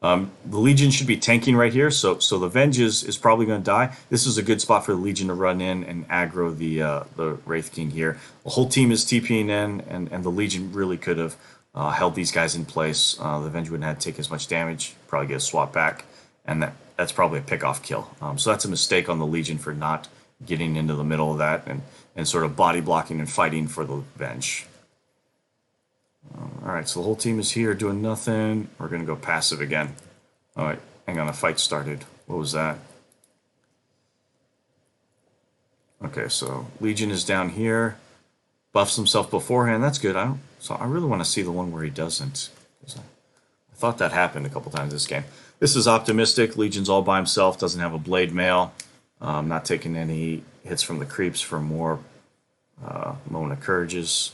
The Legion should be tanking right here, so the Venge is probably going to die. This is a good spot for the Legion to run in and aggro the Wraith King here. The whole team is TPing in, and the Legion really could have held these guys in place. The Venge wouldn't have to take as much damage, probably get a swap back, and that's probably a pick-off kill. So that's a mistake on the Legion for not getting into the middle of that and sort of body blocking and fighting for the Venge. Alright, so the whole team is here doing nothing. We're going to go passive again. Alright, hang on, a fight started. What was that? Okay, so Legion is down here. Buffs himself beforehand. That's good. So I really want to see the one where he doesn't. I thought that happened a couple times this game. This is optimistic. Legion's all by himself. Doesn't have a blade mail. Not taking any hits from the creeps for more Mona Courages.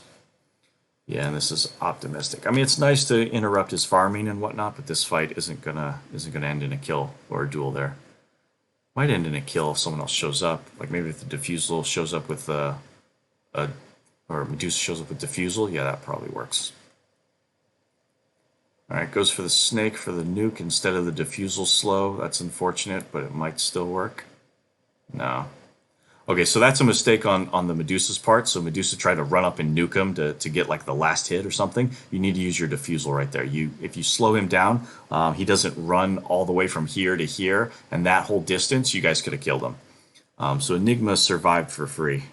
Yeah, and this is optimistic. I mean, it's nice to interrupt his farming and whatnot, but this fight isn't gonna end in a kill or a duel there. Might end in a kill if someone else shows up. Like maybe if the Diffusal shows up with or Medusa shows up with Diffusal. Yeah, that probably works. All right, goes for the Snake for the nuke instead of the Diffusal slow. That's unfortunate, but it might still work. No. Okay, so that's a mistake on the Medusa's part. So Medusa tried to run up and nuke him to get like the last hit or something. You need to use your defusal right there. If you slow him down, he doesn't run all the way from here to here, and that whole distance, you guys could have killed him. So Enigma survived for free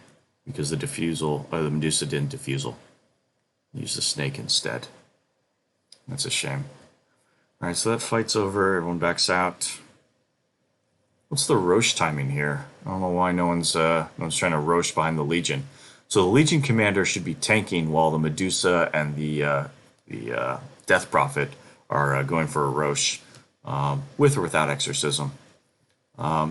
because the defusal, or the Medusa didn't defusal. Use the snake instead. That's a shame. All right, so that fight's over. Everyone backs out. What's the Roche timing here? I don't know why no one's trying to Roche behind the Legion. So the Legion commander should be tanking while the Medusa and the Death Prophet are going for a Roche, with or without Exorcism.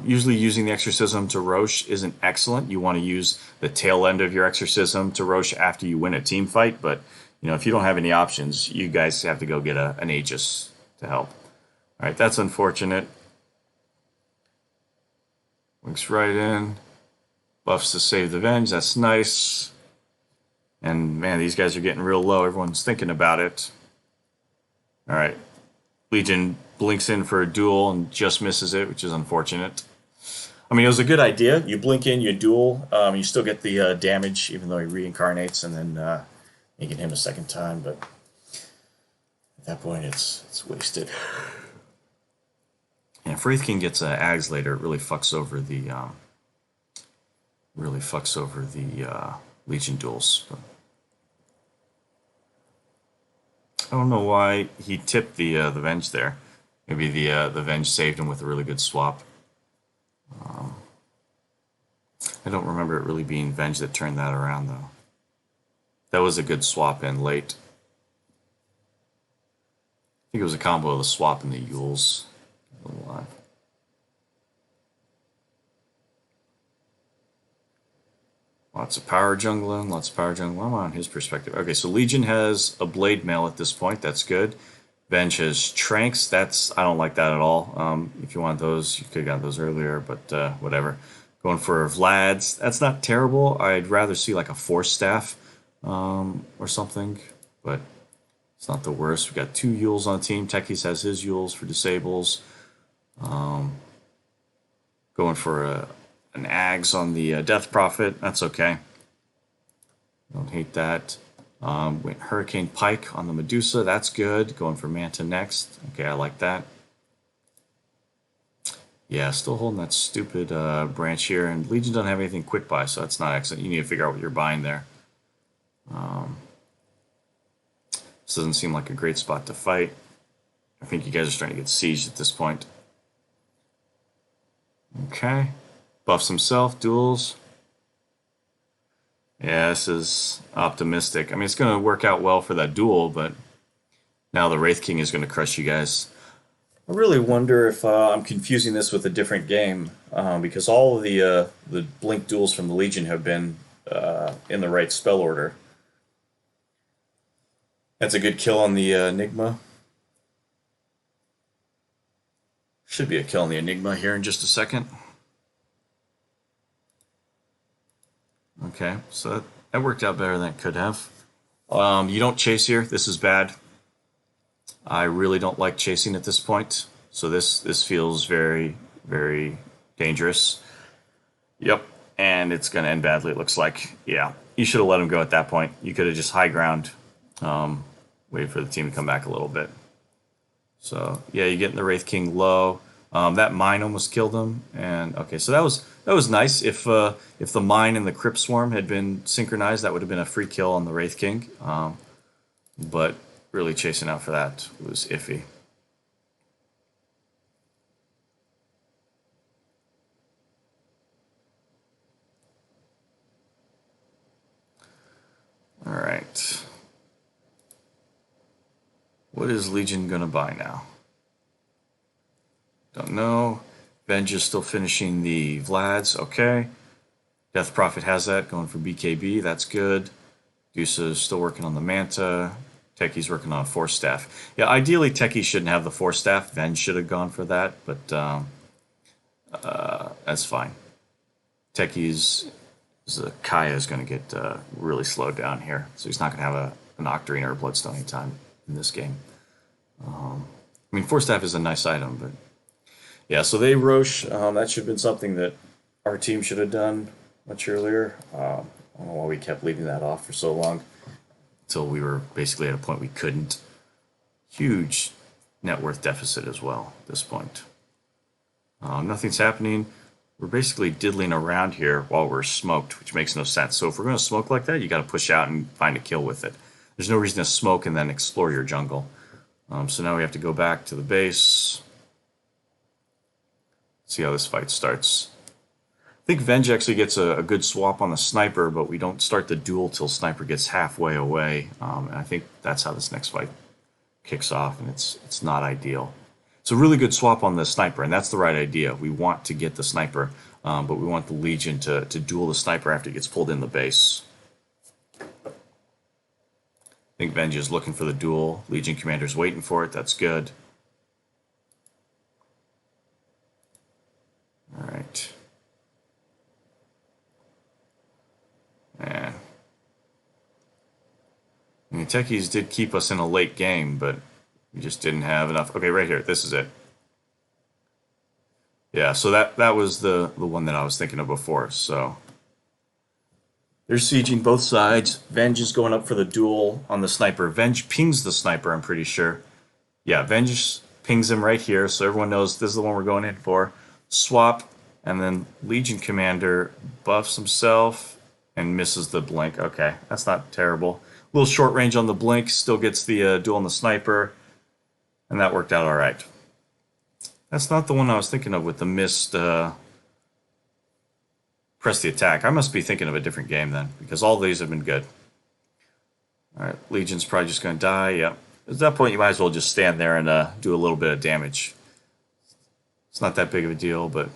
Usually using the Exorcism to Roche isn't excellent. You want to use the tail end of your Exorcism to Roche after you win a team fight, but if you don't have any options, you guys have to go get an Aegis to help. All right, that's unfortunate. Winks right in. Buffs to save the Venge. That's nice. And man, these guys are getting real low. Everyone's thinking about it. All right. Legion blinks in for a duel and just misses it, which is unfortunate. I mean, it was a good idea. You blink in, you duel. You still get the damage, even though he reincarnates, and then you can hit him a second time. But at that point, it's wasted. And if Wraith King gets Ags later, it really fucks over the Legion duels. But I don't know why he tipped the Venge there. Maybe the Venge saved him with a really good swap. I don't remember it really being Venge that turned that around though. That was a good swap in late. I think it was a combo of the swap and the Yules. Lots of power jungling, lots of power jungling. I'm on his perspective. Okay, so Legion has a blade mail at this point. That's good. Venge has Tranks. I don't like that at all. If you want those, you could have got those earlier, but whatever. Going for Vlad's. That's not terrible. I'd rather see like a Force Staff or something, but it's not the worst. We got 2 Yules on the team. Techies has his Yules for disables. Going for an Ags on the Death Prophet. That's okay. Don't hate that. Went Hurricane Pike on the Medusa. That's good. Going for Manta next. Okay, I like that. Yeah, still holding that stupid branch here. And Legion doesn't have anything quick buy, so that's not excellent. You need to figure out what you're buying there. This doesn't seem like a great spot to fight. I think you guys are starting to get sieged at this point. Okay. Buffs himself, duels. Yeah, this is optimistic. I mean, it's going to work out well for that duel, but now the Wraith King is going to crush you guys. I really wonder if I'm confusing this with a different game, because all of the Blink duels from the Legion have been in the right spell order. That's a good kill on the Enigma. Should be a kill on the Enigma here in just a second. Okay, so that worked out better than it could have. You don't chase here. This is bad. I really don't like chasing at this point. So this feels very, very dangerous. Yep, and it's going to end badly, it looks like. Yeah, you should have let him go at that point. You could have just high ground, waited for the team to come back a little bit. So, yeah, you're getting the Wraith King low. That mine almost killed him. And okay, so that was nice. If the mine and the Crypt Swarm had been synchronized, that would have been a free kill on the Wraith King. But really chasing out for that was iffy. All right. What is Legion gonna buy now? Don't know. Venge is still finishing the Vlads. Okay. Death Prophet has that, going for BKB. That's good. Dusa is still working on the Manta. Techie's working on a Force Staff. Yeah, ideally Techie shouldn't have the Force Staff. Venge should have gone for that, but that's fine. Techie's Kaya is going to get really slowed down here, so he's not going to have an Octarine or a Bloodstone anytime in this game. I mean, Force Staff is a nice item, but yeah, so they Roche. That should have been something that our team should have done. much earlier. I don't know why we kept leaving that off for so long until we were basically at a point we couldn't. Huge net worth deficit as well at this point. Nothing's happening. We're basically diddling around here while we're smoked, which makes no sense. So if we're going to smoke like that, you got to push out and find a kill with it. There's no reason to smoke and then explore your jungle. So now we have to go back to the base. See how this fight starts. I think Venge actually gets a good swap on the sniper, but we don't start the duel till sniper gets halfway away. And I think that's how this next fight kicks off, and it's not ideal. It's a really good swap on the sniper, and that's the right idea. We want to get the sniper, but we want the Legion to duel the sniper after it gets pulled in the base. I think Venge is looking for the duel. Legion Commander's waiting for it. That's good. All right. Yeah. I mean, Techies did keep us in a late game, but we just didn't have enough. Okay, right here. This is it. Yeah, so that was the one that I was thinking of before. So they're sieging both sides. Venge is going up for the duel on the sniper. Venge pings the sniper, I'm pretty sure. Yeah, Venge pings him right here, so everyone knows this is the one we're going in for. Swap, and then Legion Commander buffs himself and misses the blink. Okay, that's not terrible. A little short range on the blink, still gets the duel on the sniper, and that worked out all right. That's not the one I was thinking of with the missed press the attack. I must be thinking of a different game then, because all these have been good. All right, Legion's probably just going to die. Yep. At that point, you might as well just stand there and do a little bit of damage. It's not that big of a deal, but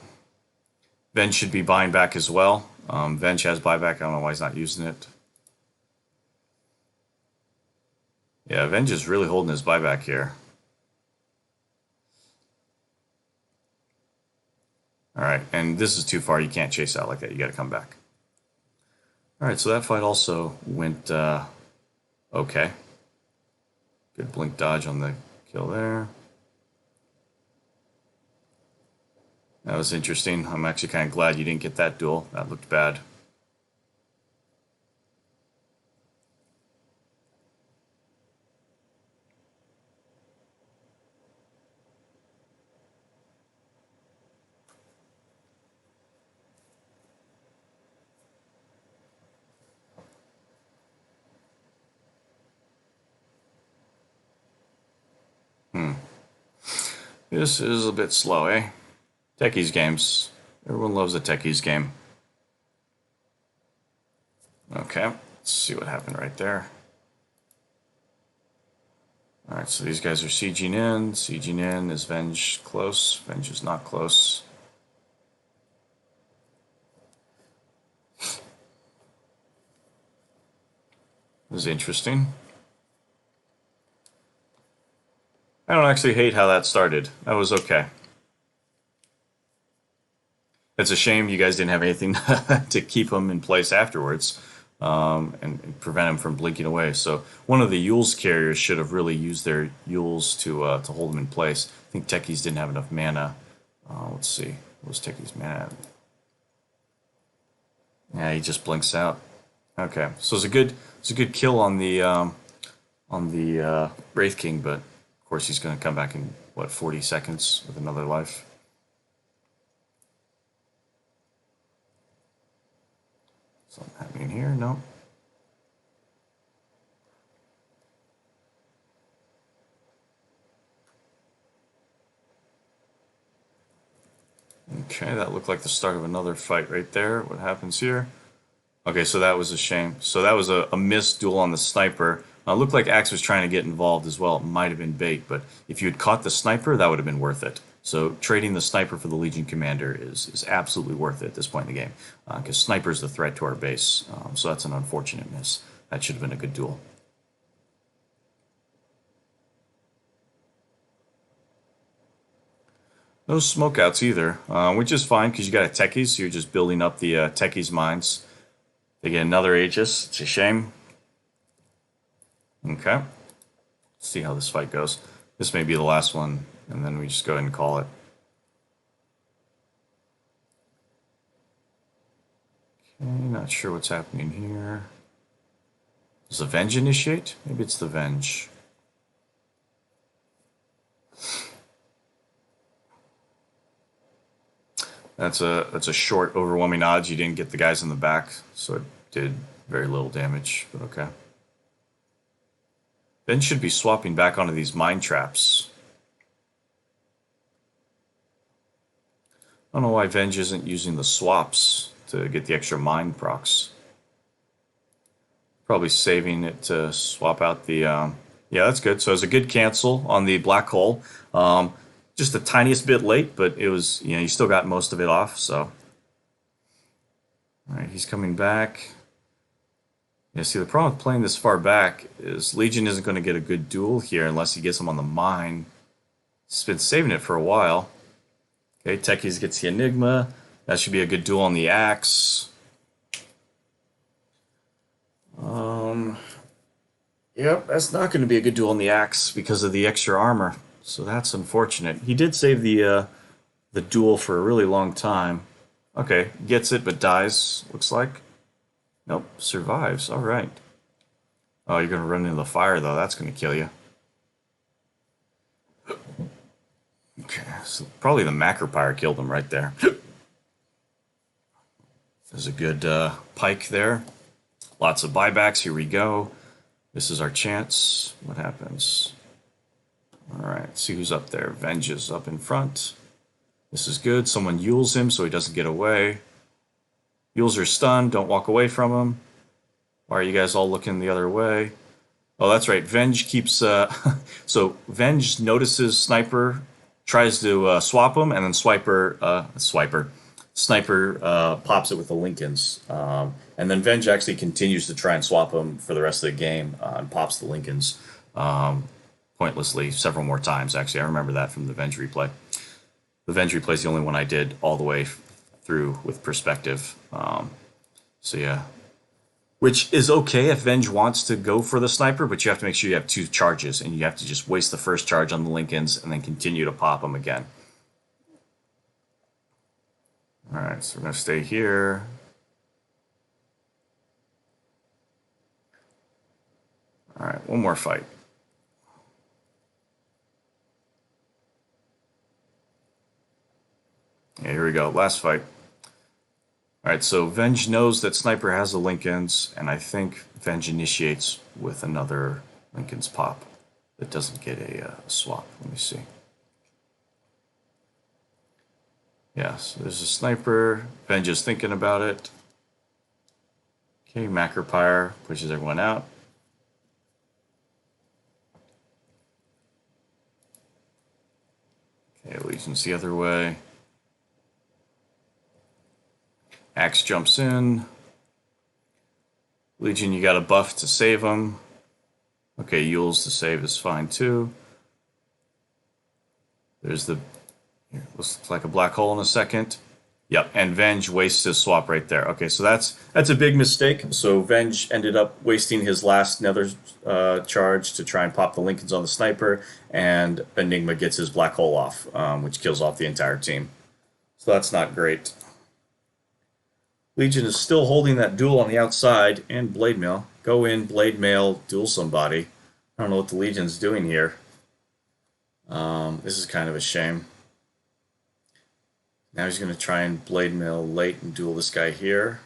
Venge should be buying back as well. Venge has buyback. I don't know why he's not using it. Yeah, Venge is really holding his buyback here. All right, and this is too far. You can't chase out like that. You got to come back. All right, so that fight also went okay. Good blink dodge on the kill there. That was interesting. I'm actually kind of glad you didn't get that duel. That looked bad. This is a bit slow, eh? Techies games. Everyone loves a Techies game. Okay, let's see what happened right there. Alright, so these guys are sieging in. Sieging in. Is Venge close? Venge is not close. This is interesting. I don't actually hate how that started. That was okay. It's a shame you guys didn't have anything to keep him in place afterwards and prevent him from blinking away. So one of the Yules carriers should have really used their Yules to hold him in place. I think Techies didn't have enough mana. Let's see. What was Techies' mana? Yeah, he just blinks out. Okay, so it's a good kill on the Wraith King, but of course he's going to come back in what 40 seconds with another life. Something happening here? No. Okay, that looked like the start of another fight right there. What happens here? Okay, so that was a shame. So that was a missed duel on the sniper. It looked like Axe was trying to get involved as well. It might have been bait, but if you had caught the sniper, that would have been worth it. So trading the sniper for the Legion Commander is absolutely worth it at this point in the game, because sniper is the threat to our base. So that's an unfortunate miss. That should have been a good duel. No smokeouts either, which is fine because you got a Techies, so you're just building up the Techies mines. They get another Aegis. It's a shame. Okay. Let's see how this fight goes. This may be the last one, and then we just go ahead and call it. Not sure what's happening here. Does the Venge initiate? Maybe it's the Venge. That's a short, overwhelming odds. You didn't get the guys in the back, so it did very little damage, but okay. Venge should be swapping back onto these mine traps. I don't know why Venge isn't using the swaps to get the extra mine procs. Probably saving it to swap out the... yeah, that's good. So it's a good cancel on the black hole. Just the tiniest bit late, but it was, you still got most of it off, so. All right, he's coming back. Yeah, see, the problem with playing this far back is Legion isn't going to get a good duel here unless he gets him on the mine. He's been saving it for a while. Okay, Techies gets the Enigma. That should be a good duel on the Axe. Yep, that's not going to be a good duel on the Axe because of the extra armor. So that's unfortunate. He did save the duel for a really long time. Okay, gets it but dies, looks like. Nope, survives. All right. Oh, you're going to run into the fire, though. That's going to kill you. Okay, so probably the Macropyre killed him right there. There's a good pike there. Lots of buybacks. Here we go. This is our chance. What happens? All right, see who's up there. Venge is up in front. This is good. Someone Yules him so he doesn't get away. Yules are stunned. Don't walk away from him. Why are you guys all looking the other way? Oh, that's right. Venge keeps... so Venge notices Sniper, tries to swap him, and then Sniper pops it with the Lincolns. And then Venge actually continues to try and swap him for the rest of the game and pops the Lincolns pointlessly several more times, actually. I remember that from the Venge replay. The Venge replay is the only one I did all the way through with perspective. So yeah. Which is okay if Venge wants to go for the Sniper, but you have to make sure you have 2 charges, and you have to just waste the first charge on the Lincolns and then continue to pop them again. Alright, so we're going to stay here. Alright, one more fight. Yeah, here we go. Last fight. Alright, so Venge knows that Sniper has the Lincolns, and I think Venge initiates with another Lincoln's pop that doesn't get a swap. Let me see. Yeah, so there's a Sniper. Venge is thinking about it. Okay, Macropyre pushes everyone out. Okay, Legion's the other way. Axe jumps in. Legion, you got a buff to save him. Okay, Yules to save is fine too. There's the... Here, looks like a black hole in a second. Yep, and Venge wastes his swap right there. Okay, so that's a big mistake. So Venge ended up wasting his last Nether charge to try and pop the Lincolns on the Sniper, and Enigma gets his black hole off, which kills off the entire team. So that's not great. Legion is still holding that duel on the outside, and Blade Mail. Go in, Blade Mail, duel somebody. I don't know what the Legion's doing here. This is kind of a shame. Now he's going to try and Blade Mail late and duel this guy here.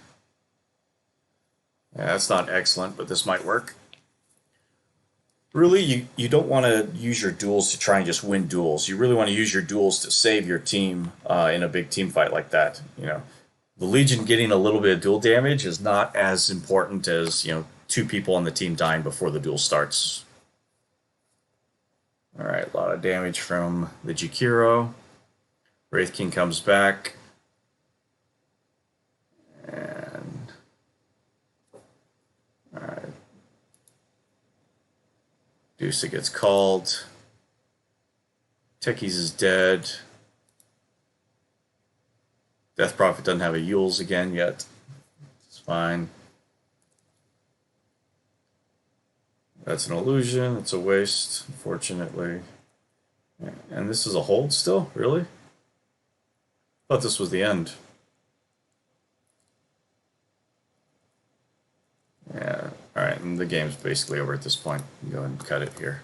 Yeah, that's not excellent, but this might work. Really, you don't want to use your duels to try and just win duels. You really want to use your duels to save your team in a big team fight like that. The Legion getting a little bit of duel damage is not as important as 2 people on the team dying before the duel starts. All right, a lot of damage from the Jakiro. Wraith King comes back. And... Alright. Dusa gets called. Techies is dead. Death Prophet doesn't have a Yules again yet. It's fine. That's an illusion. It's a waste, unfortunately. And this is a hold still? Really? I thought this was the end. the game's basically over at this point. Go ahead and cut it here.